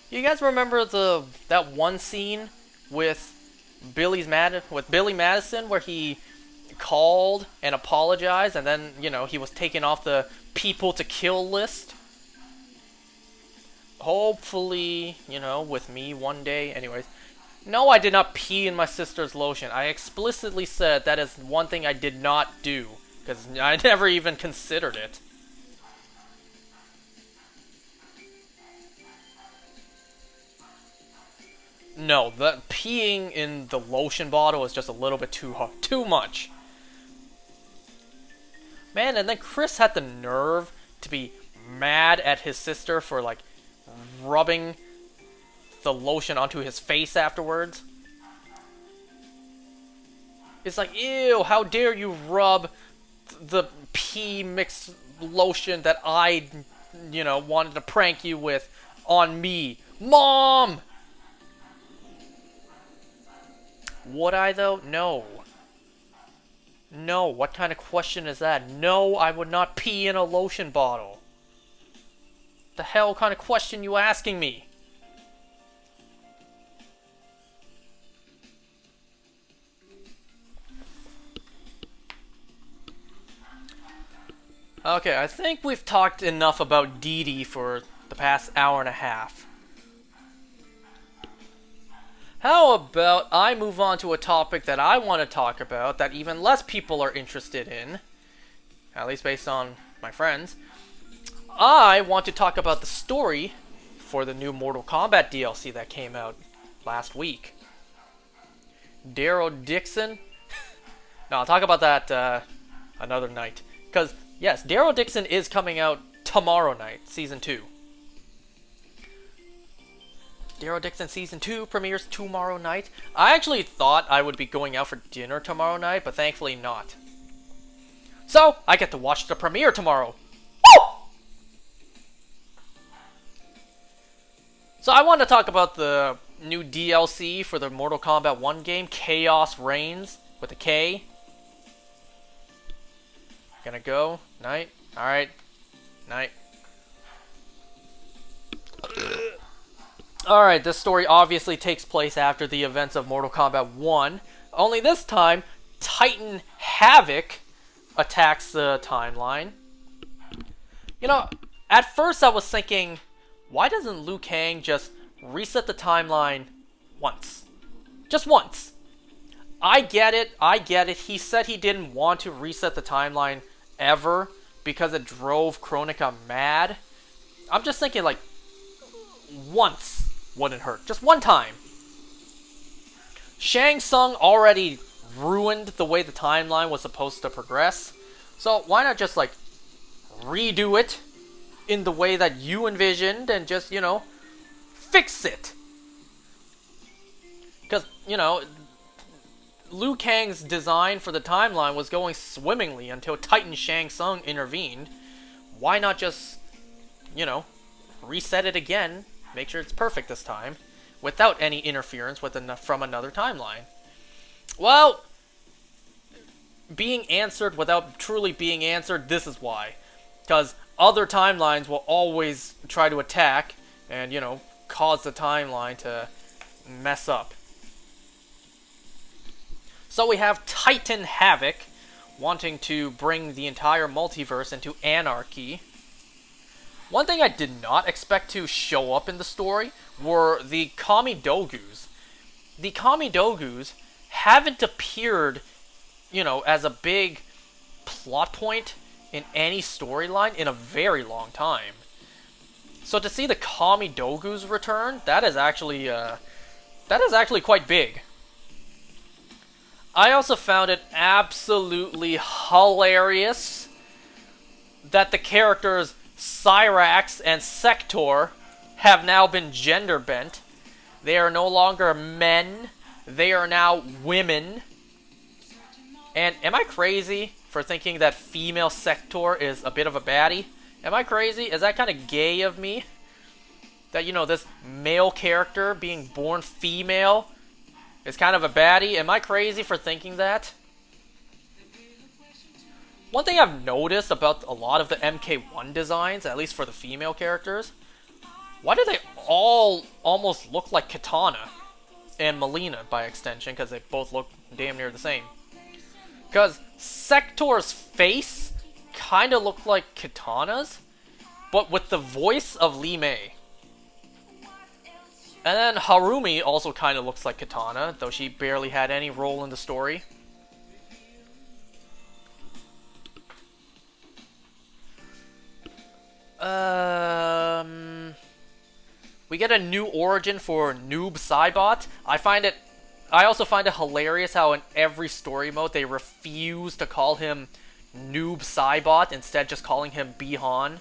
You guys remember that one scene with Billy Madison where he called and apologized, and then, you know, he was taken off the people to kill list? Hopefully, you know, with me one day. Anyways, no, I did not pee in my sister's lotion. I explicitly said that is one thing I did not do, because I never even considered it. No, the peeing in the lotion bottle was just a little bit too much. Man, and then Chris had the nerve to be mad at his sister for, like, rubbing the lotion onto his face afterwards. It's like, ew, how dare you rub the pee mixed lotion that I, you know, wanted to prank you with on me. Mom! Would I, though? No. No, what kind of question is that? No, I would not pee in a lotion bottle. The hell kind of question you asking me? Okay, I think we've talked enough about Dee Dee for the past hour and a half. How about I move on to a topic that I want to talk about that even less people are interested in, at least based on my friends. I want to talk about the story for the new Mortal Kombat DLC that came out last week. Daryl Dixon. No, I'll talk about that another night. Because, yes, Daryl Dixon is coming out tomorrow night, Season 2. Daryl Dixon Season 2 premieres tomorrow night. I actually thought I would be going out for dinner tomorrow night, but thankfully not. So, I get to watch the premiere tomorrow. Woo! So I want to talk about the new DLC for the Mortal Kombat 1 game, Chaos Reigns, with a K. Gonna go. Night. Alright. Night. Alright, this story obviously takes place after the events of Mortal Kombat 1. Only this time, Titan Havoc attacks the timeline. You know, at first I was thinking, why doesn't Liu Kang just reset the timeline once? Just once. I get it. He said he didn't want to reset the timeline ever because it drove Kronika mad. I'm just thinking, like, once wouldn't hurt. Just one time. Shang Tsung already ruined the way the timeline was supposed to progress. So why not just, like, redo it in the way that you envisioned and just, you know, fix it? Because, you know, Liu Kang's design for the timeline was going swimmingly until Titan Shang Tsung intervened. Why not just, you know, reset it again, make sure it's perfect this time, without any interference from another timeline? Well, being answered without truly being answered, this is why. Because other timelines will always try to attack and, you know, cause the timeline to mess up. So we have Titan Havoc wanting to bring the entire multiverse into anarchy. One thing I did not expect to show up in the story were the Kamidogus. The Kamidogus haven't appeared, you know, as a big plot point in any storyline in a very long time. So to see the Kamidogus return, that is actually quite big. I also found it absolutely hilarious that the characters Cyrax and Sector have now been gender bent. They are no longer men, they are now women. And am I crazy for thinking that female Sector is a bit of a baddie? Am I crazy? Is that kind of gay of me? That, you know, this male character being born female is kind of a baddie? Am I crazy for thinking that? One thing I've noticed about a lot of the MK1 designs, at least for the female characters, why do they all almost look like Katana? And Melina, by extension, because they both look damn near the same. Because Sector's face kind of looked like Katana's, but with the voice of Li Mei. And then Harumi also kind of looks like Katana, though she barely had any role in the story. We get a new origin for Noob Saibot. I also find it hilarious how in every story mode they refuse to call him Noob Saibot, instead just calling him Bihan.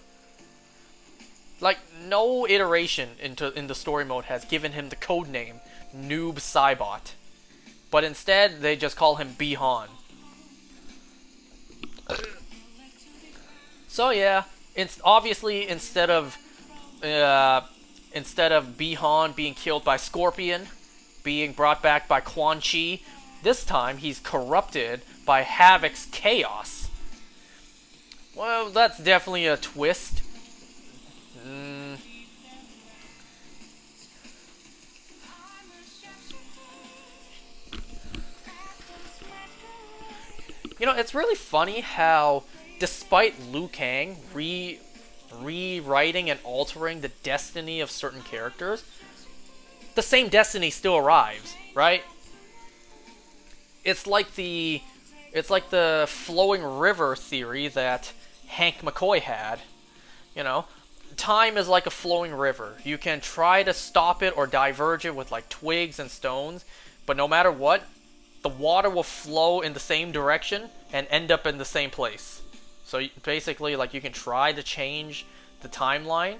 Like, no iteration in the story mode has given him the codename Noob Saibot. But instead, they just call him Bihan. So yeah, obviously instead of Bihan being killed by Scorpion, being brought back by Quan Chi. This time, he's corrupted by Havoc's chaos. Well, that's definitely a twist. You know, it's really funny how, despite Liu Kang rewriting and altering the destiny of certain characters, the same destiny still arrives, right? It's like the flowing river theory that Hank McCoy had. You know, time is like a flowing river. You can try to stop it or diverge it with like twigs and stones, but no matter what, the water will flow in the same direction and end up in the same place. So basically, like, you can try to change the timeline,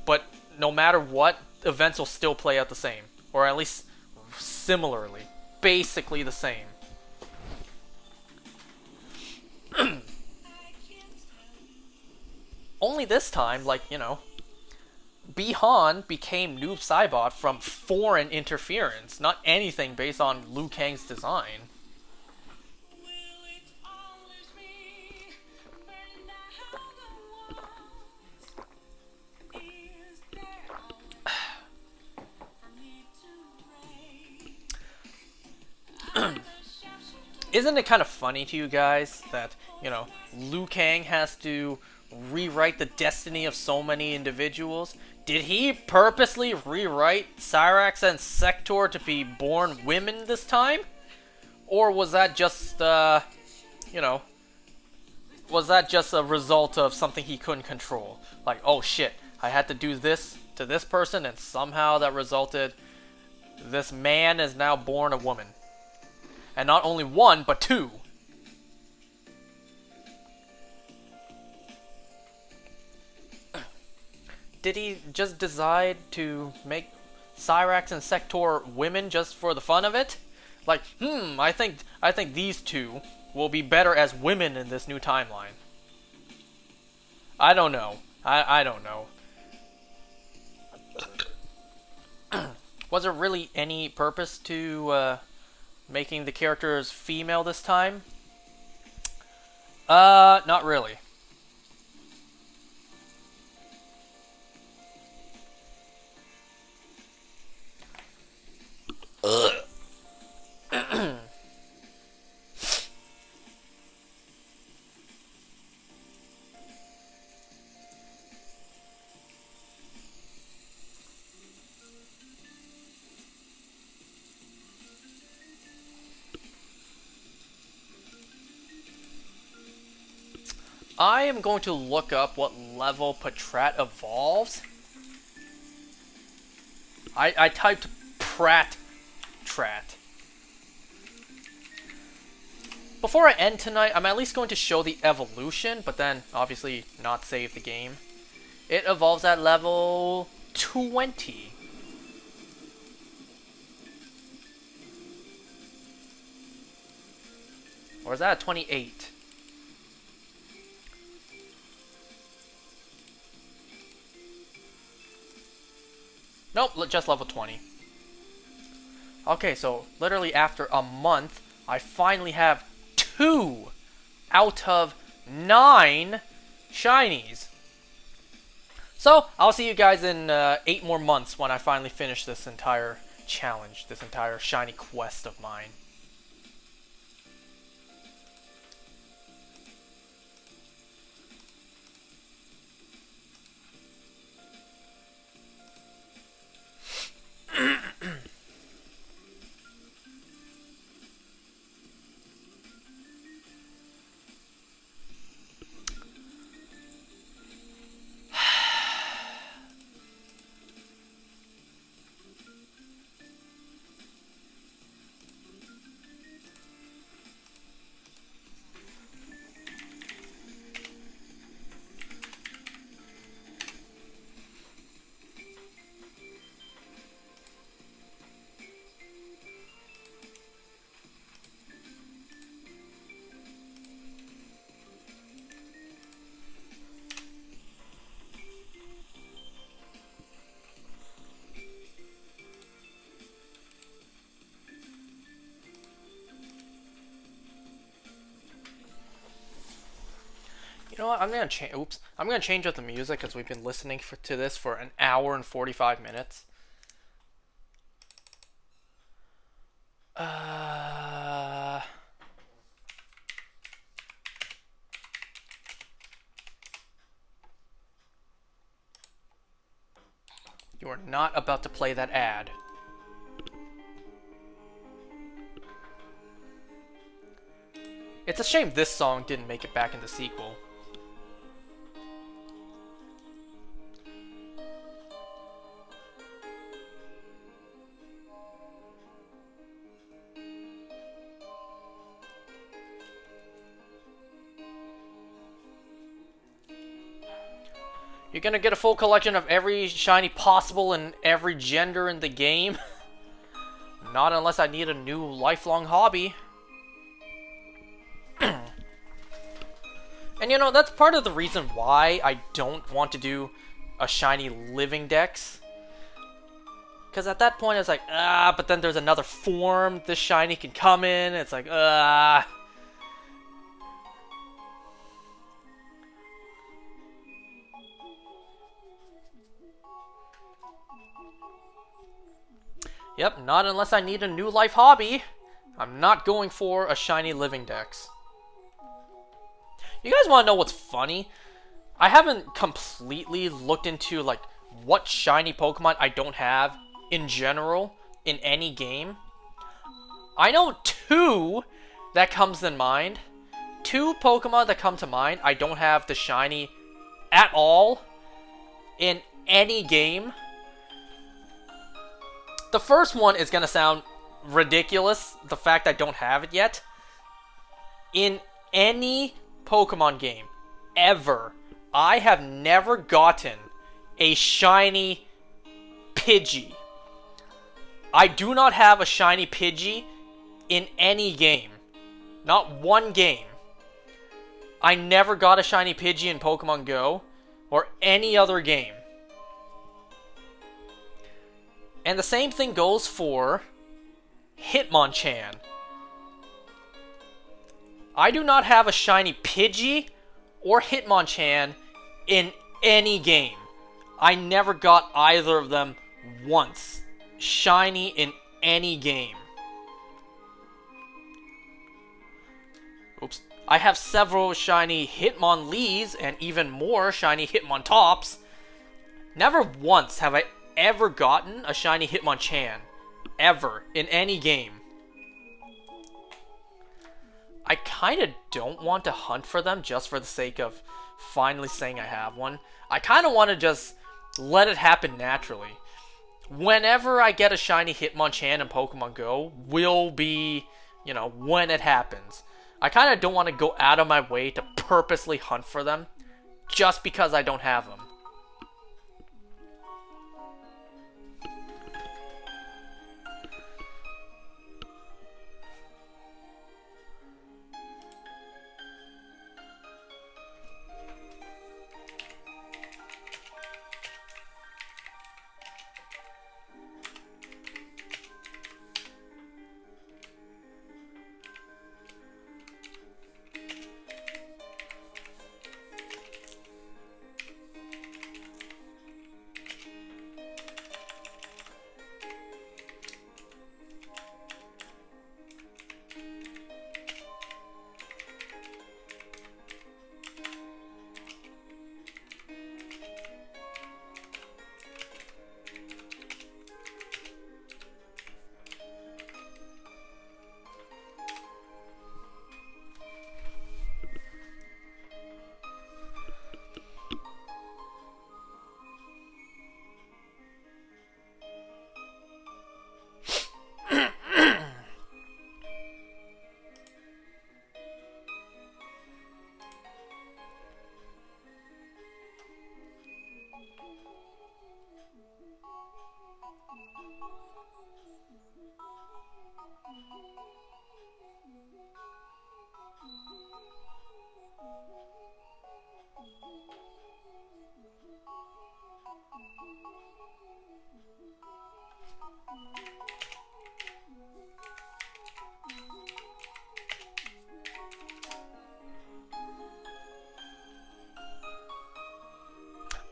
but no matter what, events will still play out the same, or at least similarly, basically the same. Only this time, like, you know, Bi-Han became Noob Saibot from foreign interference, not anything based on Liu Kang's design. Isn't it kind of funny to you guys that, you know, Liu Kang has to rewrite the destiny of so many individuals? Did he purposely rewrite Cyrax and Sector to be born women this time? Or was that just, you know, was that just a result of something he couldn't control? Like, oh shit, I had to do this to this person, and somehow that resulted, this man is now born a woman. And not only one, but two. Did he just decide to make Cyrax and Sector women just for the fun of it? Like, I think these two will be better as women in this new timeline. I don't know. I don't know. Was there really any purpose to making the characters female this time? Not really. I am going to look up what level Patrat evolves. I typed Patrat. Before I end tonight, I'm at least going to show the evolution, but then obviously not save the game. It evolves at level 20. Or is that at 28? Nope, just level 20. Okay, so literally after a month, I finally have 2 out of 9 shinies. So, I'll see you guys in 8 more months when I finally finish this entire challenge, this entire shiny quest of mine. You know what? I'm gonna change. Oops. I'm gonna change up the music because we've been listening to this for an hour and 45 minutes. You are not about to play that ad. It's a shame this song didn't make it back in the sequel. You're gonna get a full collection of every shiny possible in every gender in the game. Not unless I need a new lifelong hobby. And you know, that's part of the reason why I don't want to do a shiny living dex. Because at that point it's like, but then there's another form this shiny can come in. It's like, Yep, not unless I need a new life hobby. I'm not going for a shiny living dex. You guys want to know what's funny? I haven't completely looked into like what shiny Pokemon I don't have in general in any game. I know two that comes in mind. Two Pokemon that come to mind. I don't have the shiny at all in any game. The first one is going to sound ridiculous, the fact I don't have it yet. In any Pokemon game, ever, I have never gotten a shiny Pidgey. I do not have a shiny Pidgey in any game. Not one game. I never got a shiny Pidgey in Pokemon Go or any other game. And the same thing goes for Hitmonchan. I do not have a shiny Pidgey or Hitmonchan in any game. I never got either of them once. Shiny in any game. Oops. I have several shiny Hitmonlees and even more shiny Hitmontops. Never once have I ever gotten a shiny Hitmonchan. Ever. In any game. I kind of don't want to hunt for them just for the sake of finally saying I have one. I kind of want to just let it happen naturally. Whenever I get a shiny Hitmonchan in Pokemon Go will be, you know, when it happens. I kind of don't want to go out of my way to purposely hunt for them just because I don't have them.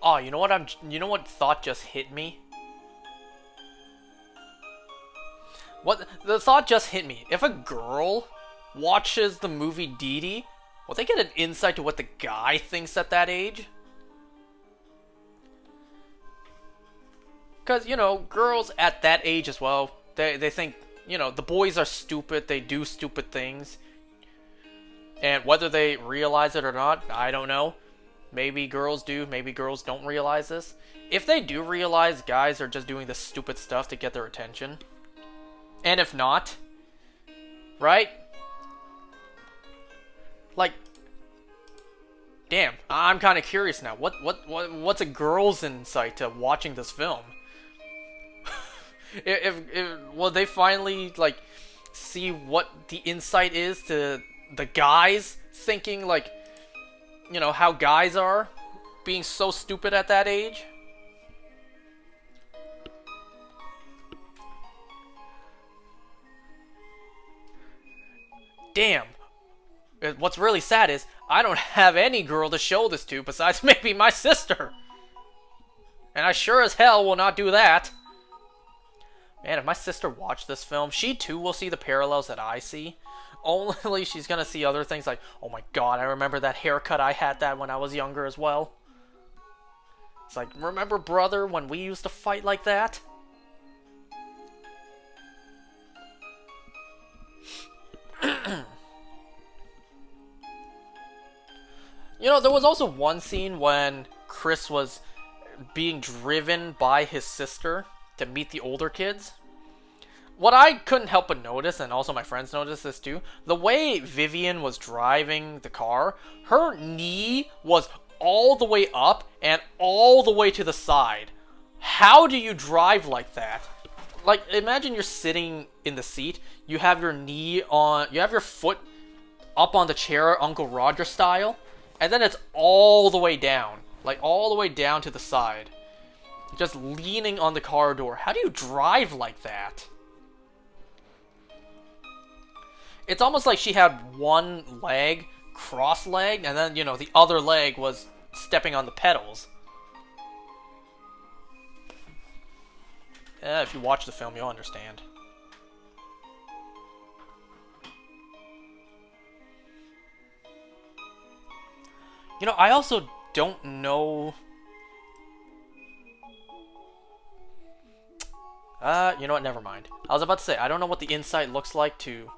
Oh, you know what you know what thought just hit me? What the thought just hit me. If a girl watches the movie Dee Dee, will they get an insight to what the guy thinks at that age? Because, you know, girls at that age as well, they think, you know, the boys are stupid, they do stupid things. And whether they realize it or not, I don't know. Maybe girls do, maybe girls don't realize this. If they do realize guys are just doing this stupid stuff to get their attention, and if not, right? Like, damn, I'm kind of curious now. What's a girl's insight to watching this film? if will they finally like see what the insight is to the guys thinking, like, you know, how guys are being so stupid at that age? Damn. What's really sad is I don't have any girl to show this to besides maybe my sister. And I sure as hell will not do that. Man, if my sister watched this film, she too will see the parallels that I see. Only she's gonna see other things like, oh my god, I remember that haircut, I had that when I was younger as well. It's like, remember, brother, when we used to fight like that? You know, there was also one scene when Chris was being driven by his sister to meet the older kids. What I couldn't help but notice, and also my friends noticed this too, the way Vivian was driving the car, her knee was all the way up and all the way to the side. How do you drive like that? Like, imagine you're sitting in the seat, you have your knee on, you have your foot up on the chair, Uncle Roger style, and then it's all the way down. Like, all the way down to the side. Just leaning on the car door. How do you drive like that? It's almost like she had one leg cross-legged, and then, you know, the other leg was stepping on the pedals. If you watch the film, you'll understand. You know, I also don't know... you know what, never mind. I was about to say, I don't know what the insight looks like to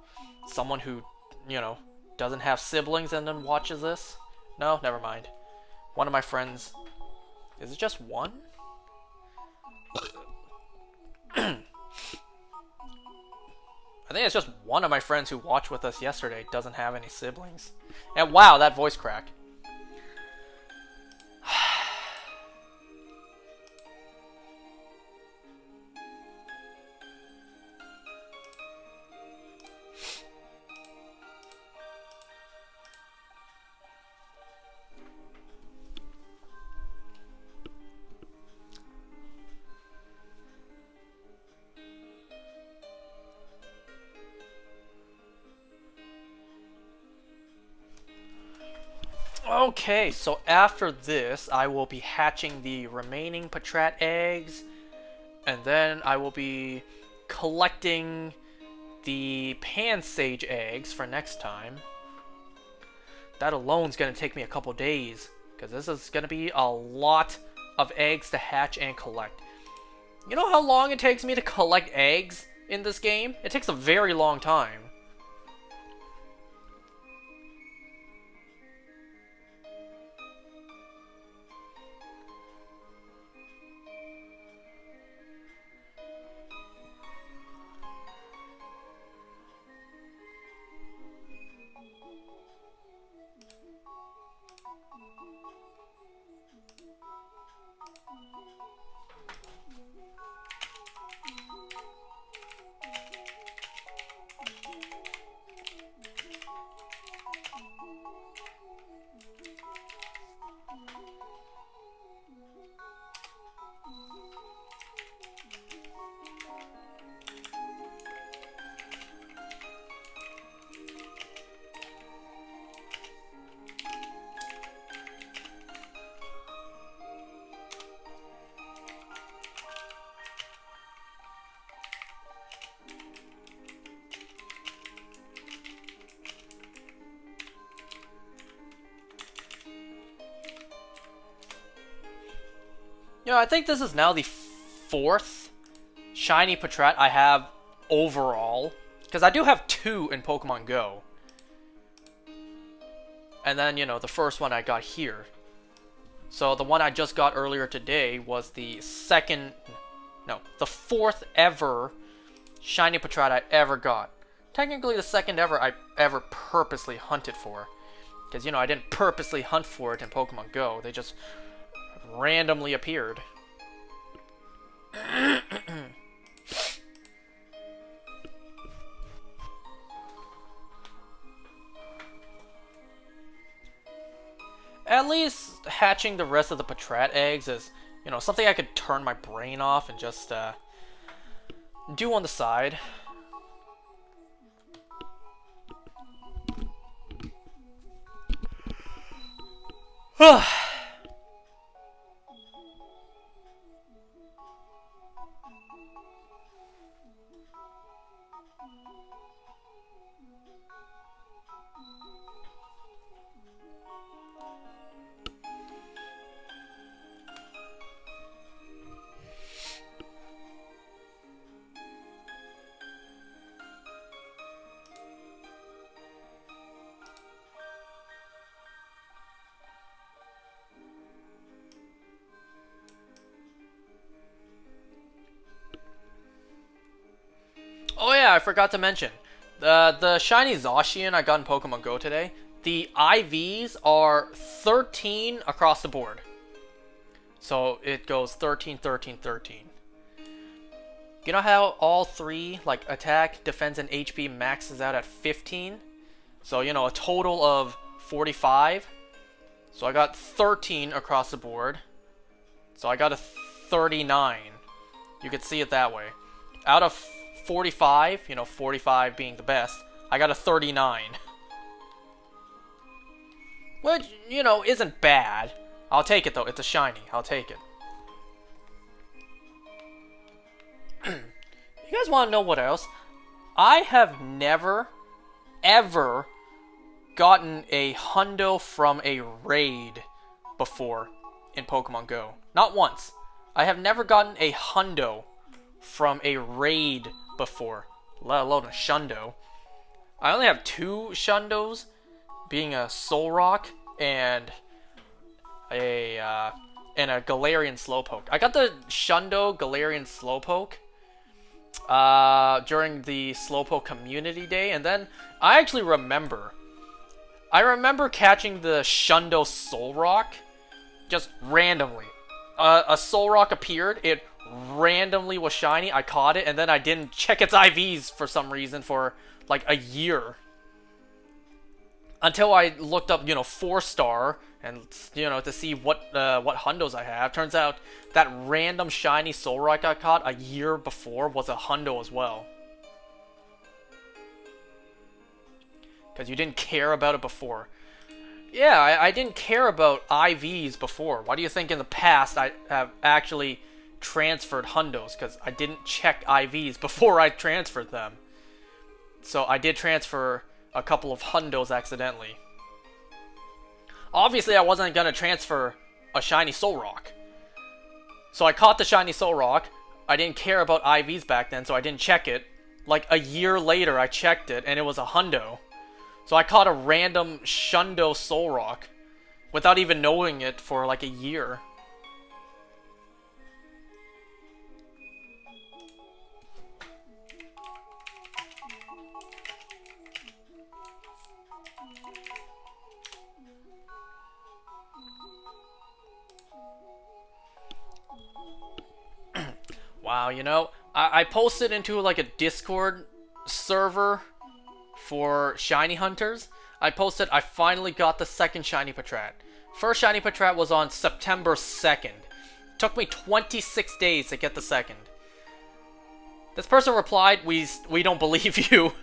someone who, you know, doesn't have siblings and then watches this. No, never mind. One of my friends... Is it just one? I think it's just one of my friends who watched with us yesterday doesn't have any siblings. And wow, that voice crack. Okay, so after this, I will be hatching the remaining Patrat eggs, and then I will be collecting the pan sage eggs for next time. That alone is going to take me a couple days, because this is going to be a lot of eggs to hatch and collect. You know how long it takes me to collect eggs in this game? It takes a very long time. You know, I think this is now the fourth shiny Patrat I have overall. Because I do have 2 in Pokemon Go. And then, you know, the first one I got here. So the one I just got earlier today was the the 4th ever shiny Patrat I ever got. Technically the 2nd ever I ever purposely hunted for. Because, you know, I didn't purposely hunt for it in Pokemon Go. They just randomly appeared. At least hatching the rest of the Patrat eggs is, you know, something I could turn my brain off and just do on the side. Oh yeah, I forgot to mention. The shiny Zacian I got in Pokemon Go today, the IVs are 13 across the board. So it goes 13, 13, 13. You know how all 3, like attack, defense, and HP maxes out at 15? So, you know, a total of 45. So I got 13 across the board. So I got a 39. You could see it that way. Out of 45, you know, 45 being the best, I got a 39. Which, you know, isn't bad. I'll take it though, it's a shiny, I'll take it. You guys want to know what else? I have never, ever gotten a hundo from a raid before in Pokemon Go. Not once. I have never gotten a hundo from a raid before, let alone a shundo. I only have 2 shundos, being a Solrock and a Galarian Slowpoke. I got the shundo Galarian Slowpoke during the Slowpoke Community Day, and then I actually remember. I remember catching the shundo Solrock just randomly. A Solrock appeared, it randomly was shiny, I caught it, and then I didn't check its IVs for some reason for like a year. Until I looked up, you know, 4-star, and, you know, to see what hundos I have. Turns out that random shiny Solrock I caught a year before was a hundo as well. Because you didn't care about it before. Yeah, I didn't care about IVs before. Why do you think in the past I have actually transferred hundos? Because I didn't check IVs before I transferred them. So I did transfer a couple of hundos accidentally. Obviously I wasn't going to transfer a shiny Solrock. So I caught the shiny Solrock. I didn't care about IVs back then, so I didn't check it. Like a year later I checked it and it was a hundo. So I caught a random shundo Solrock without even knowing it for like a year. Wow, you know, I posted into like a Discord server for shiny hunters. I posted I finally got the 2nd shiny Patrat. First shiny Patrat was on September 2nd. Took me 26 days to get the 2nd. This person replied, we don't believe you.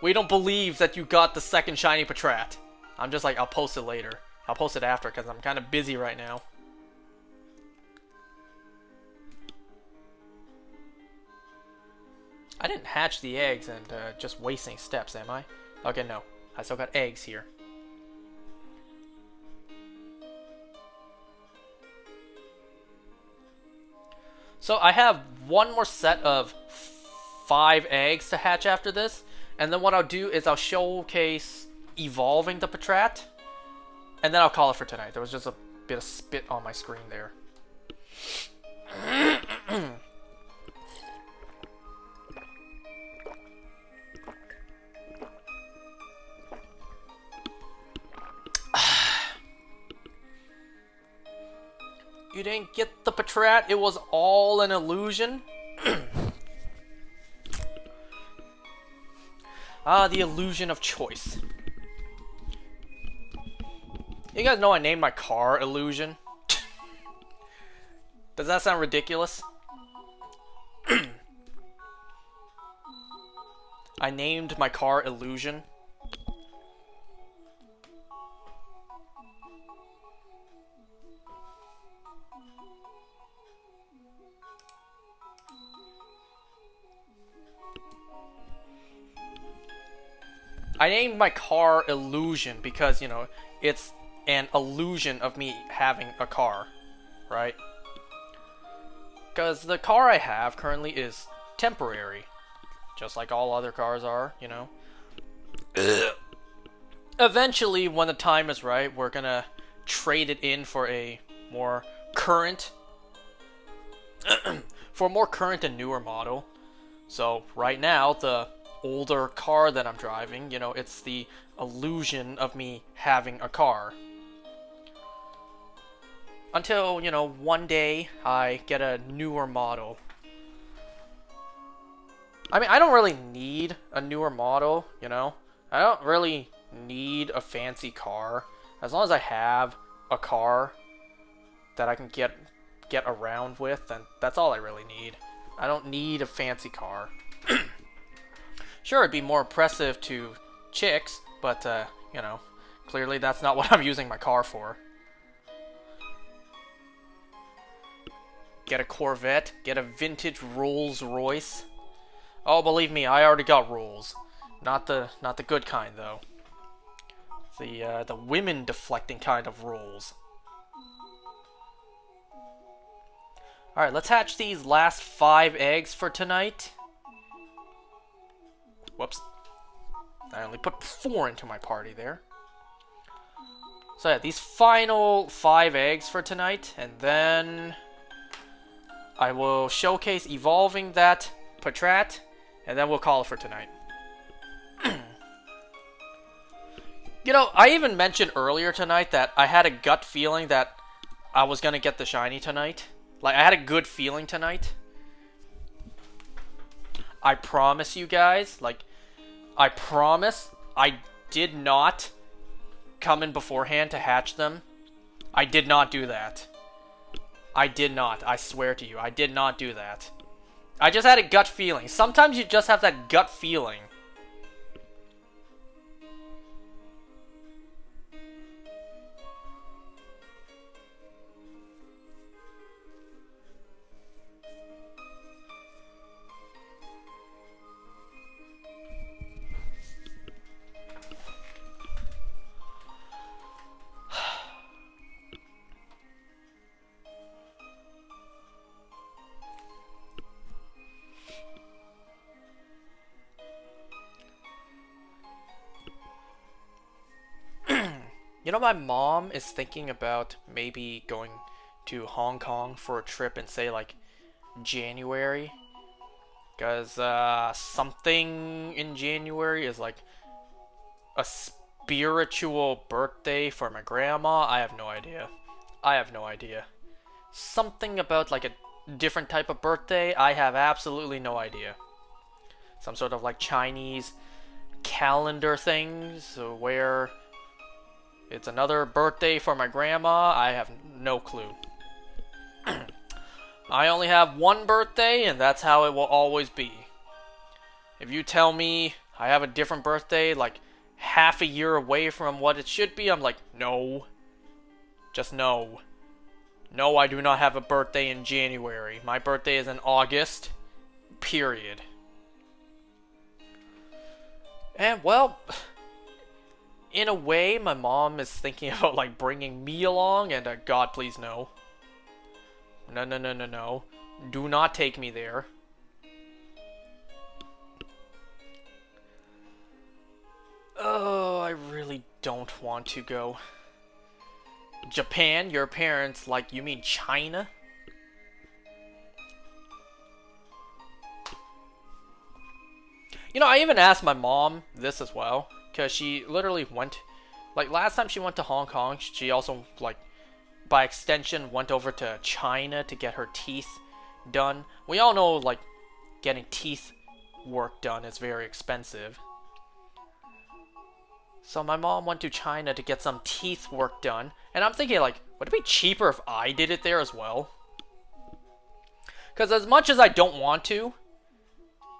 We don't believe that you got the 2nd shiny Patrat. I'm just like, I'll post it later. I'll post it after because I'm kind of busy right now. I didn't hatch the eggs and just wasting steps, am I? Okay, no. I still got eggs here. So I have one more set of 5 eggs to hatch after this, and then what I'll do is I'll showcase evolving the Patrat, and then I'll call it for tonight. There was just a bit of spit on my screen there. You didn't get the Patrat? It was all an illusion? Ah, the illusion of choice. You guys know I named my car Illusion? Does that sound ridiculous? I named my car Illusion. I named my car Illusion because, you know, it's an illusion of me having a car, right? Because the car I have currently is temporary, just like all other cars are, you know. Eventually, when the time is right, we're gonna trade it in for a more current, and newer model. So right now, the older car that I'm driving, you know, it's the illusion of me having a car. Until, you know, one day I get a newer model. I mean, I don't really need a newer model, you know? I don't really need a fancy car. As long as I have a car that I can get around with, then that's all I really need. I don't need a fancy car. Sure, it'd be more impressive to chicks, but, you know, clearly that's not what I'm using my car for. Get a Corvette, get a vintage Rolls Royce. Oh, believe me, I already got Rolls. Not the good kind, though. The women deflecting kind of Rolls. Alright, let's hatch these last 5 eggs for tonight. Whoops. I only put 4 into my party there. So yeah, these final 5 eggs for tonight, and then I will showcase evolving that Patrat, and then we'll call it for tonight. You know, I even mentioned earlier tonight that I had a gut feeling that I was gonna get the shiny tonight. Like, I had a good feeling tonight. I promise you guys, like, I promise I did not come in beforehand to hatch them. I did not do that. I did not. I swear to you, I did not do that. I just had a gut feeling. Sometimes you just have that gut feeling. You know, my mom is thinking about maybe going to Hong Kong for a trip in, say, like, January. Because, something in January is, like, a spiritual birthday for my grandma. I have no idea. I have no idea. Something about, like, a different type of birthday. I have absolutely no idea. Some sort of, like, Chinese calendar thing, so where it's another birthday for my grandma. I have no clue. I only have one birthday, and that's how it will always be. If you tell me I have a different birthday, like half a year away from what it should be, I'm like, no. Just no. No, I do not have a birthday in January. My birthday is in August. Period. And, well, in a way, my mom is thinking about, like, bringing me along, and God, please, no. No, no, no, no, no. Do not take me there. Oh, I really don't want to go. Japan? Your parents, like, you mean China? You know, I even asked my mom this as well, because she literally went, like, last time she went to Hong Kong, she also, like, by extension, went over to China to get her teeth done. We all know, like, getting teeth work done is very expensive. So my mom went to China to get some teeth work done, and I'm thinking, like, would it be cheaper if I did it there as well? Because as much as I don't want to,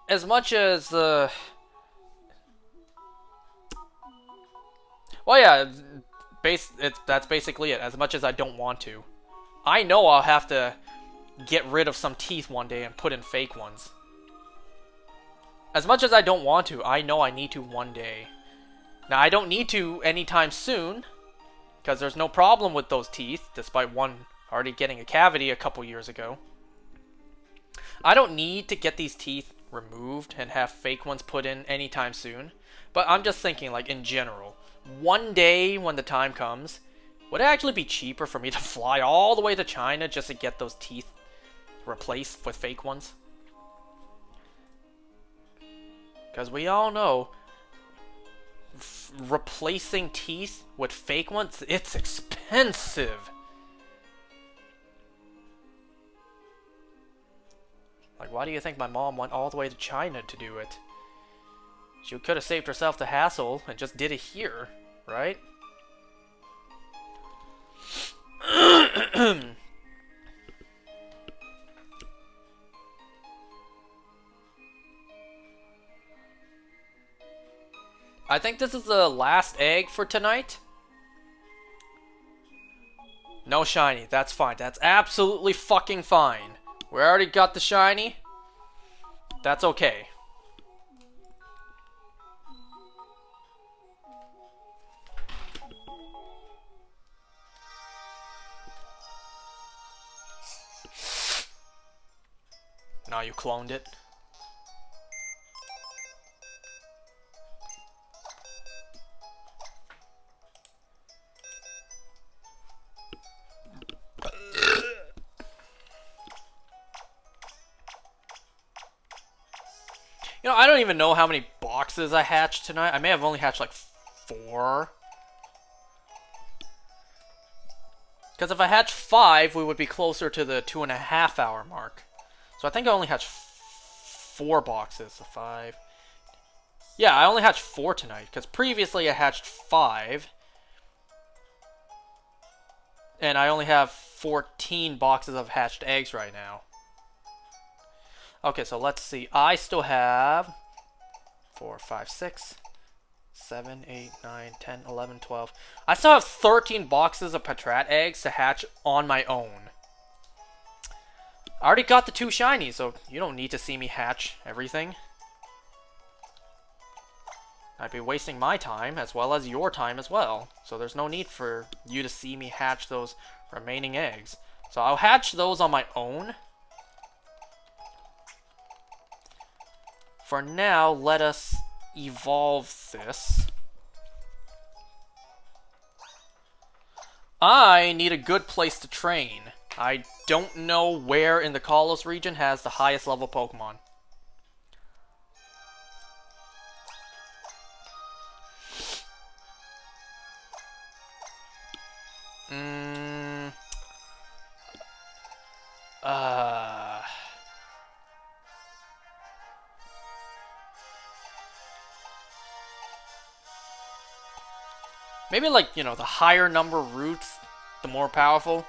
as much as, well, yeah, that's basically it. As much as I don't want to. I know I'll have to get rid of some teeth one day and put in fake ones. As much as I don't want to, I know I need to one day. Now, I don't need to anytime soon, because there's no problem with those teeth, despite one already getting a cavity a couple years ago. I don't need to get these teeth removed and have fake ones put in anytime soon, but I'm just thinking, like, in general, one day when the time comes, would it actually be cheaper for me to fly all the way to China just to get those teeth replaced with fake ones? Because we all know, replacing teeth with fake ones, it's expensive. Like, why do you think my mom went all the way to China to do it? She could have saved herself the hassle and just did it here, right? I think this is the last egg for tonight. No shiny, that's fine. That's absolutely fucking fine. We already got the shiny. That's okay. Now you cloned it. You know, I don't even know how many boxes I hatched tonight. I may have only hatched like 4. Because if I hatched 5, we would be closer to the 2.5 hour mark. So I think I only hatched 4 boxes. So 5. Yeah, I only hatched 4 tonight. Because previously I hatched 5. And I only have 14 boxes of hatched eggs right now. Okay, so let's see. I still have 4, 5, 6, 7, 8, 9, 10, 11, 12. I still have 13 boxes of Patrat eggs to hatch on my own. I already got the 2 shinies, so you don't need to see me hatch everything. I'd be wasting my time as well as your time as well. So there's no need for you to see me hatch those remaining eggs. So I'll hatch those on my own. For now, let us evolve this. I need a good place to train. I don't know where in the Kalos region has the highest level Pokemon. Maybe, like, you know, the higher number routes, the more powerful.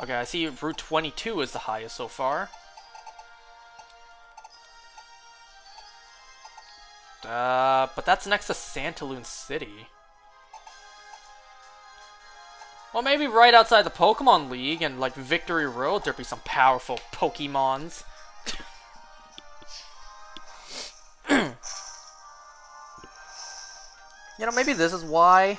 Okay, I see Route 22 is the highest so far. But that's next to Santaloon City. Well, maybe right outside the Pokemon League and, like, Victory Road, there'd be some powerful Pokemons. You know, maybe this is why...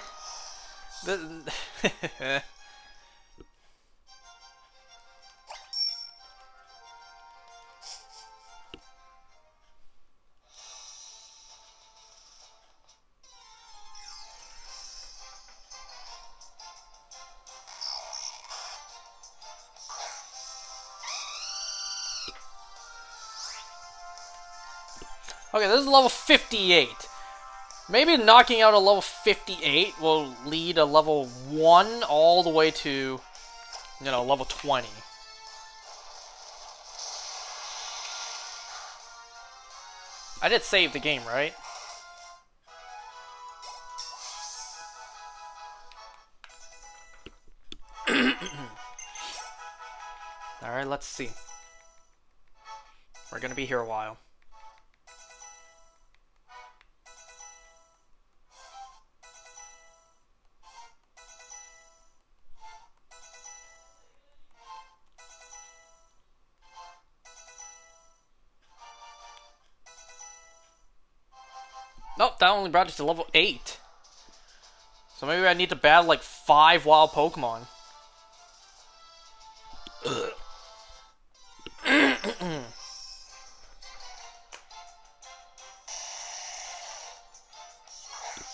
Okay, this is level 58. Maybe knocking out a level 58 will lead a level 1 all the way to, you know, level 20. I did save the game, right? Alright, let's see. We're gonna be here a while. Nope, that only brought us to level 8. So maybe I need to battle like 5 wild Pokemon.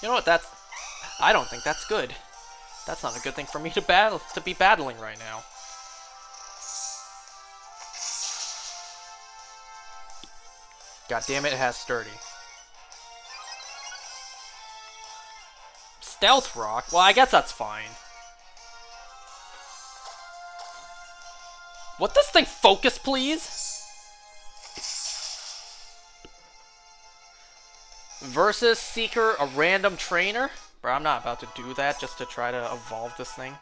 You know what, I don't think that's good. That's not a good thing for me to be battling right now. God damn it, it has sturdy. Stealth Rock? Well, I guess that's fine. What this thing focus, please? Versus Seeker, a random trainer? Bro, I'm not about to do that just to try to evolve this thing.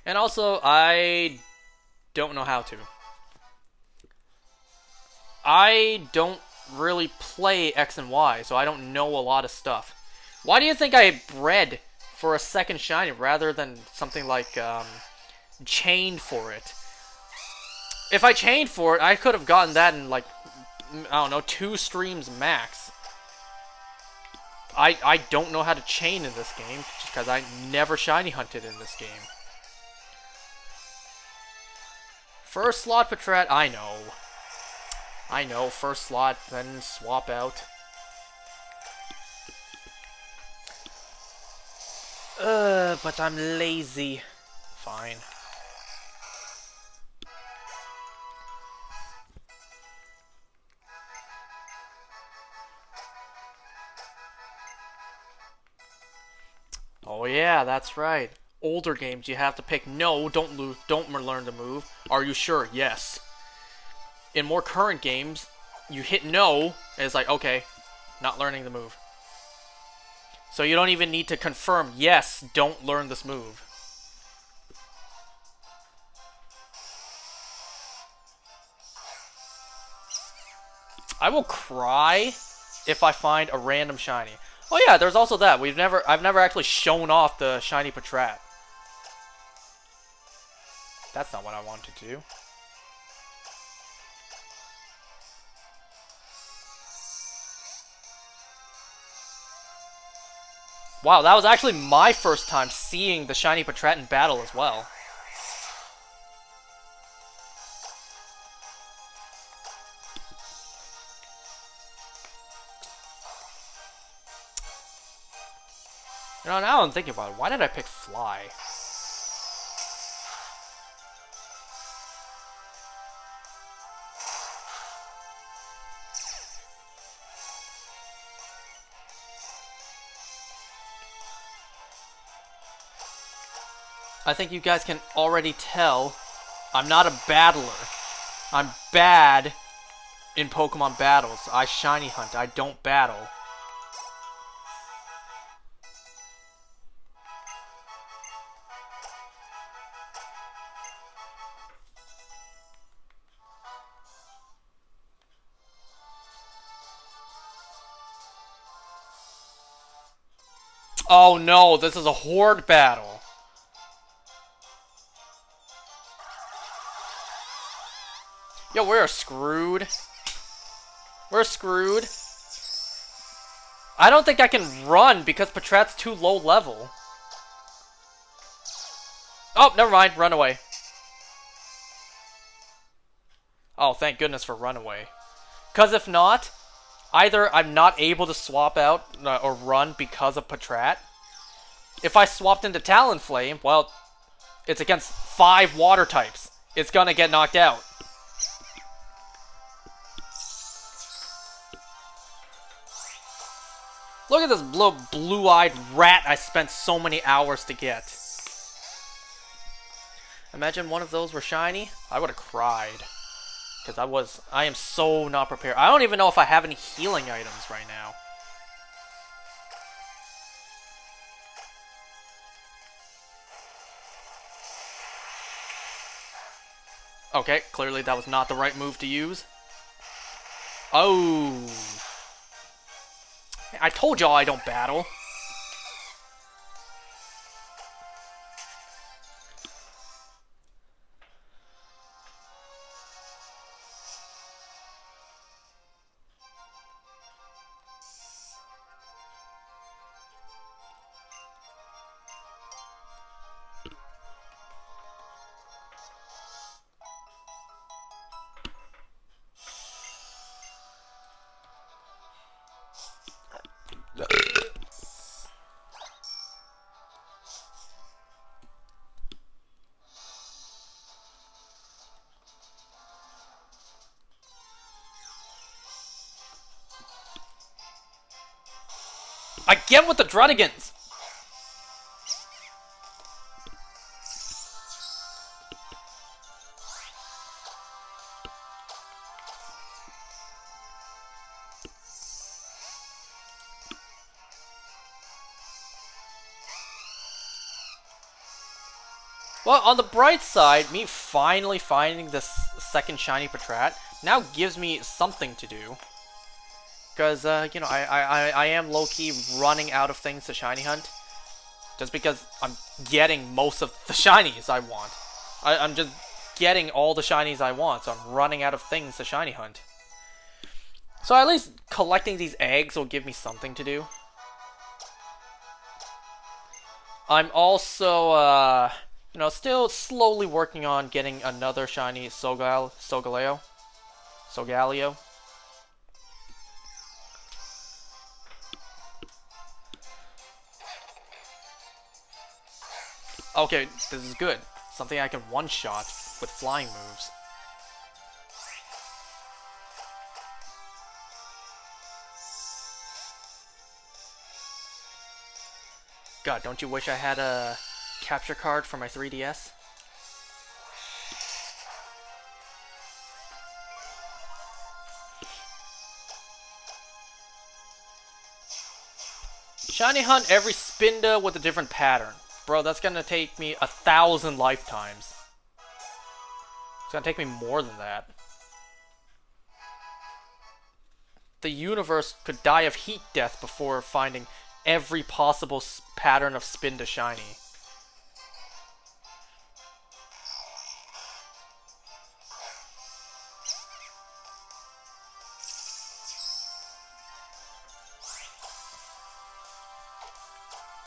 And also, I don't know how to. I don't really play X and Y, so I don't know a lot of stuff. Why do you think I bred for a second shiny rather than something like chained for it? If I chained for it, I could have gotten that in like, I don't know, 2 streams max. I don't know how to chain in this game, just because I never shiny hunted in this game. First slot Patrat, I know. I know, first slot, then swap out. But I'm lazy. Fine. Oh yeah, that's right. Older games, you have to pick no, don't learn the move. Are you sure? Yes. In more current games, you hit no, and it's like, okay, not learning the move. So you don't even need to confirm, yes, don't learn this move. I will cry if I find a random shiny. Oh yeah, there's also that. I've never actually shown off the shiny Patrat. That's not what I wanted to do. Wow, that was actually my first time seeing the shiny Patrat in battle as well. You know, now I'm thinking about it. Why did I pick Fly? I think you guys can already tell I'm not a battler. I'm bad in Pokemon battles. I shiny hunt. I don't battle. Oh no, this is a horde battle. Yo, we're screwed. We're screwed. I don't think I can run because Patrat's too low level. Oh, never mind. Run away. Oh, thank goodness for runaway. Because if not, either I'm not able to swap out or run because of Patrat. If I swapped into Talonflame, well, it's against 5 water types. It's gonna get knocked out. Look at this blue-eyed rat I spent so many hours to get. Imagine one of those were shiny. I would have cried. Because I am so not prepared. I don't even know if I have any healing items right now. Okay, clearly that was not the right move to use. Oh. I told y'all I don't battle. Again with the Drudigans! Well, on the bright side, me finally finding this second shiny Patrat now gives me something to do. Because, you know, I am low-key running out of things to shiny hunt. Just because I'm getting most of the shinies I want. I'm just getting all the shinies I want, so I'm running out of things to shiny hunt. So at least collecting these eggs will give me something to do. I'm also, you know, still slowly working on getting another shiny Solgaleo. Okay, this is good. Something I can one-shot with flying moves. God, don't you wish I had a capture card for my 3DS? Shiny hunt every Spinda with a different pattern. Bro, that's gonna take me 1,000 lifetimes. It's gonna take me more than that. The universe could die of heat death before finding every possible pattern of Spinda shiny.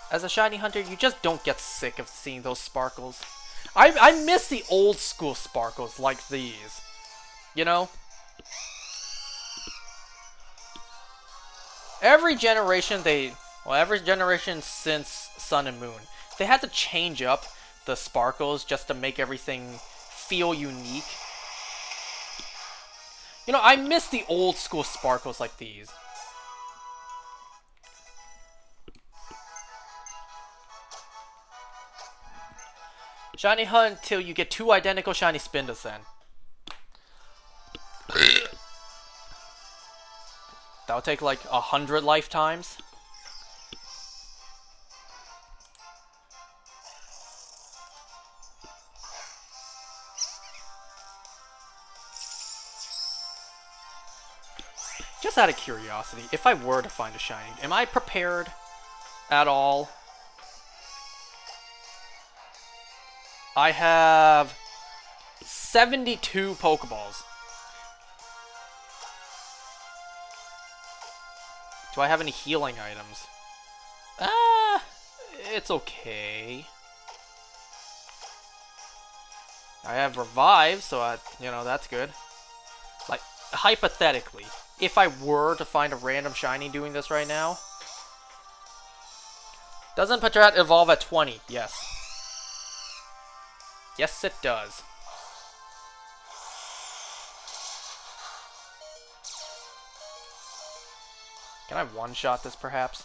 As a shiny hunter, you just don't get sick of seeing those sparkles. I miss the old school sparkles like these. You know? Every generation every generation since Sun and Moon, they had to change up the sparkles just to make everything feel unique. You know, I miss the old school sparkles like these. Shiny hunt until you get 2 identical shiny Spindas then. That'll take like 100 lifetimes. Just out of curiosity, if I were to find a shiny, am I prepared at all? I have 72 Pokeballs. Do I have any healing items? It's okay. I have Revive, so you know, that's good. Like, hypothetically, if I were to find a random shiny doing this right now. Doesn't Patrat evolve at 20? Yes. Yes, it does. Can I one-shot this, perhaps?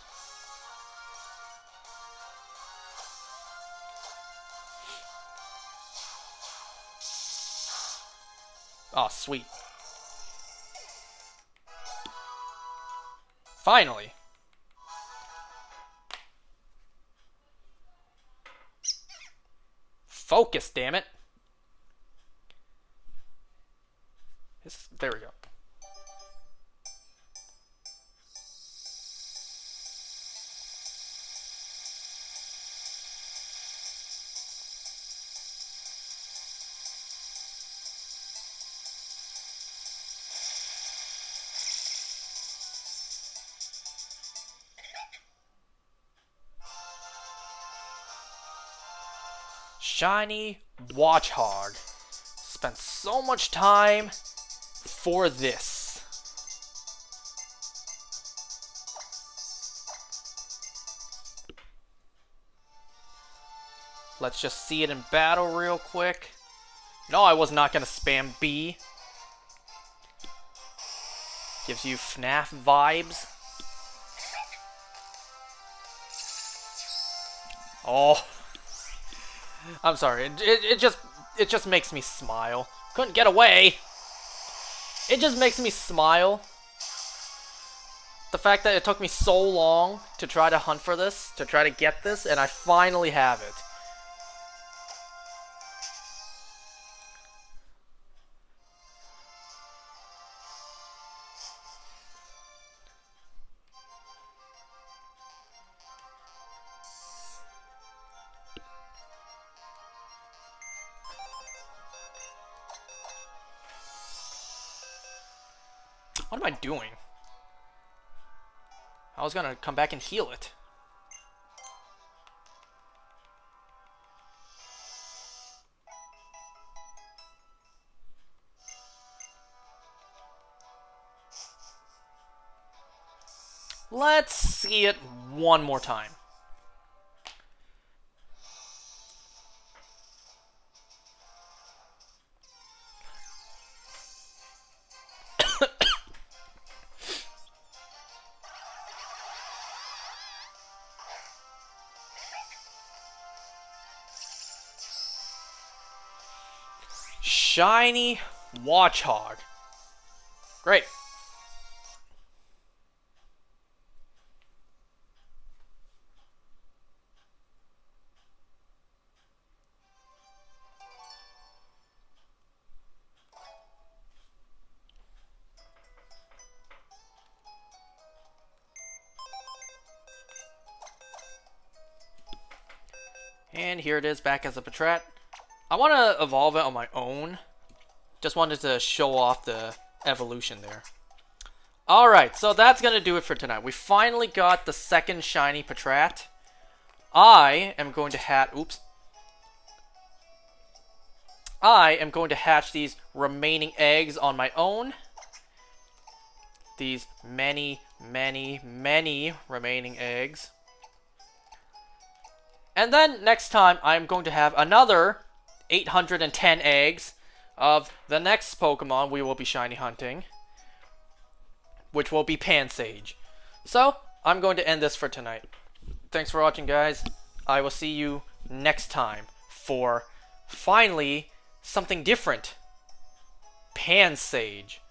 Oh, sweet. Finally. Focus, damn it. There we go. Shiny Watchhog. Spent so much time for this. Let's just see it in battle real quick. No, I was not going to spam B. Gives you FNAF vibes. Oh. I'm sorry. It just makes me smile. Couldn't get away. It just makes me smile. The fact that it took me so long to try to hunt for this, to try to get this, and I finally have it. What am I doing? I was gonna come back and heal it. Let's see it one more time. Shiny Watchhog. Great. And here it is back as a Patrat. I want to evolve it on my own. Just wanted to show off the evolution there. Alright, so that's going to do it for tonight. We finally got the second shiny Patrat. I am going to hatch these remaining eggs on my own. These many remaining eggs. And then next time I'm going to have another 810 eggs of the next Pokemon we will be shiny hunting, which will be Pansage. So, I'm going to end this for tonight. Thanks for watching, guys. I will see you next time for, finally, something different. Pansage.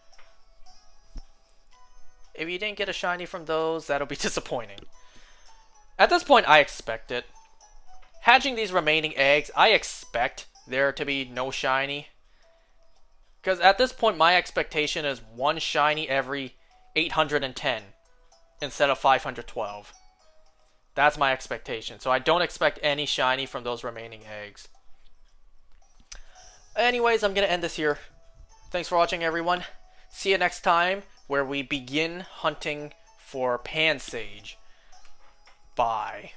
If you didn't get a shiny from those, that'll be disappointing. At this point, I expect it. Hatching these remaining eggs, I expect there to be no shiny. Because at this point, my expectation is one shiny every 810 instead of 512. That's my expectation. So I don't expect any shiny from those remaining eggs. Anyways, I'm going to end this here. Thanks for watching, everyone. See you next time where we begin hunting for Pansage. Bye.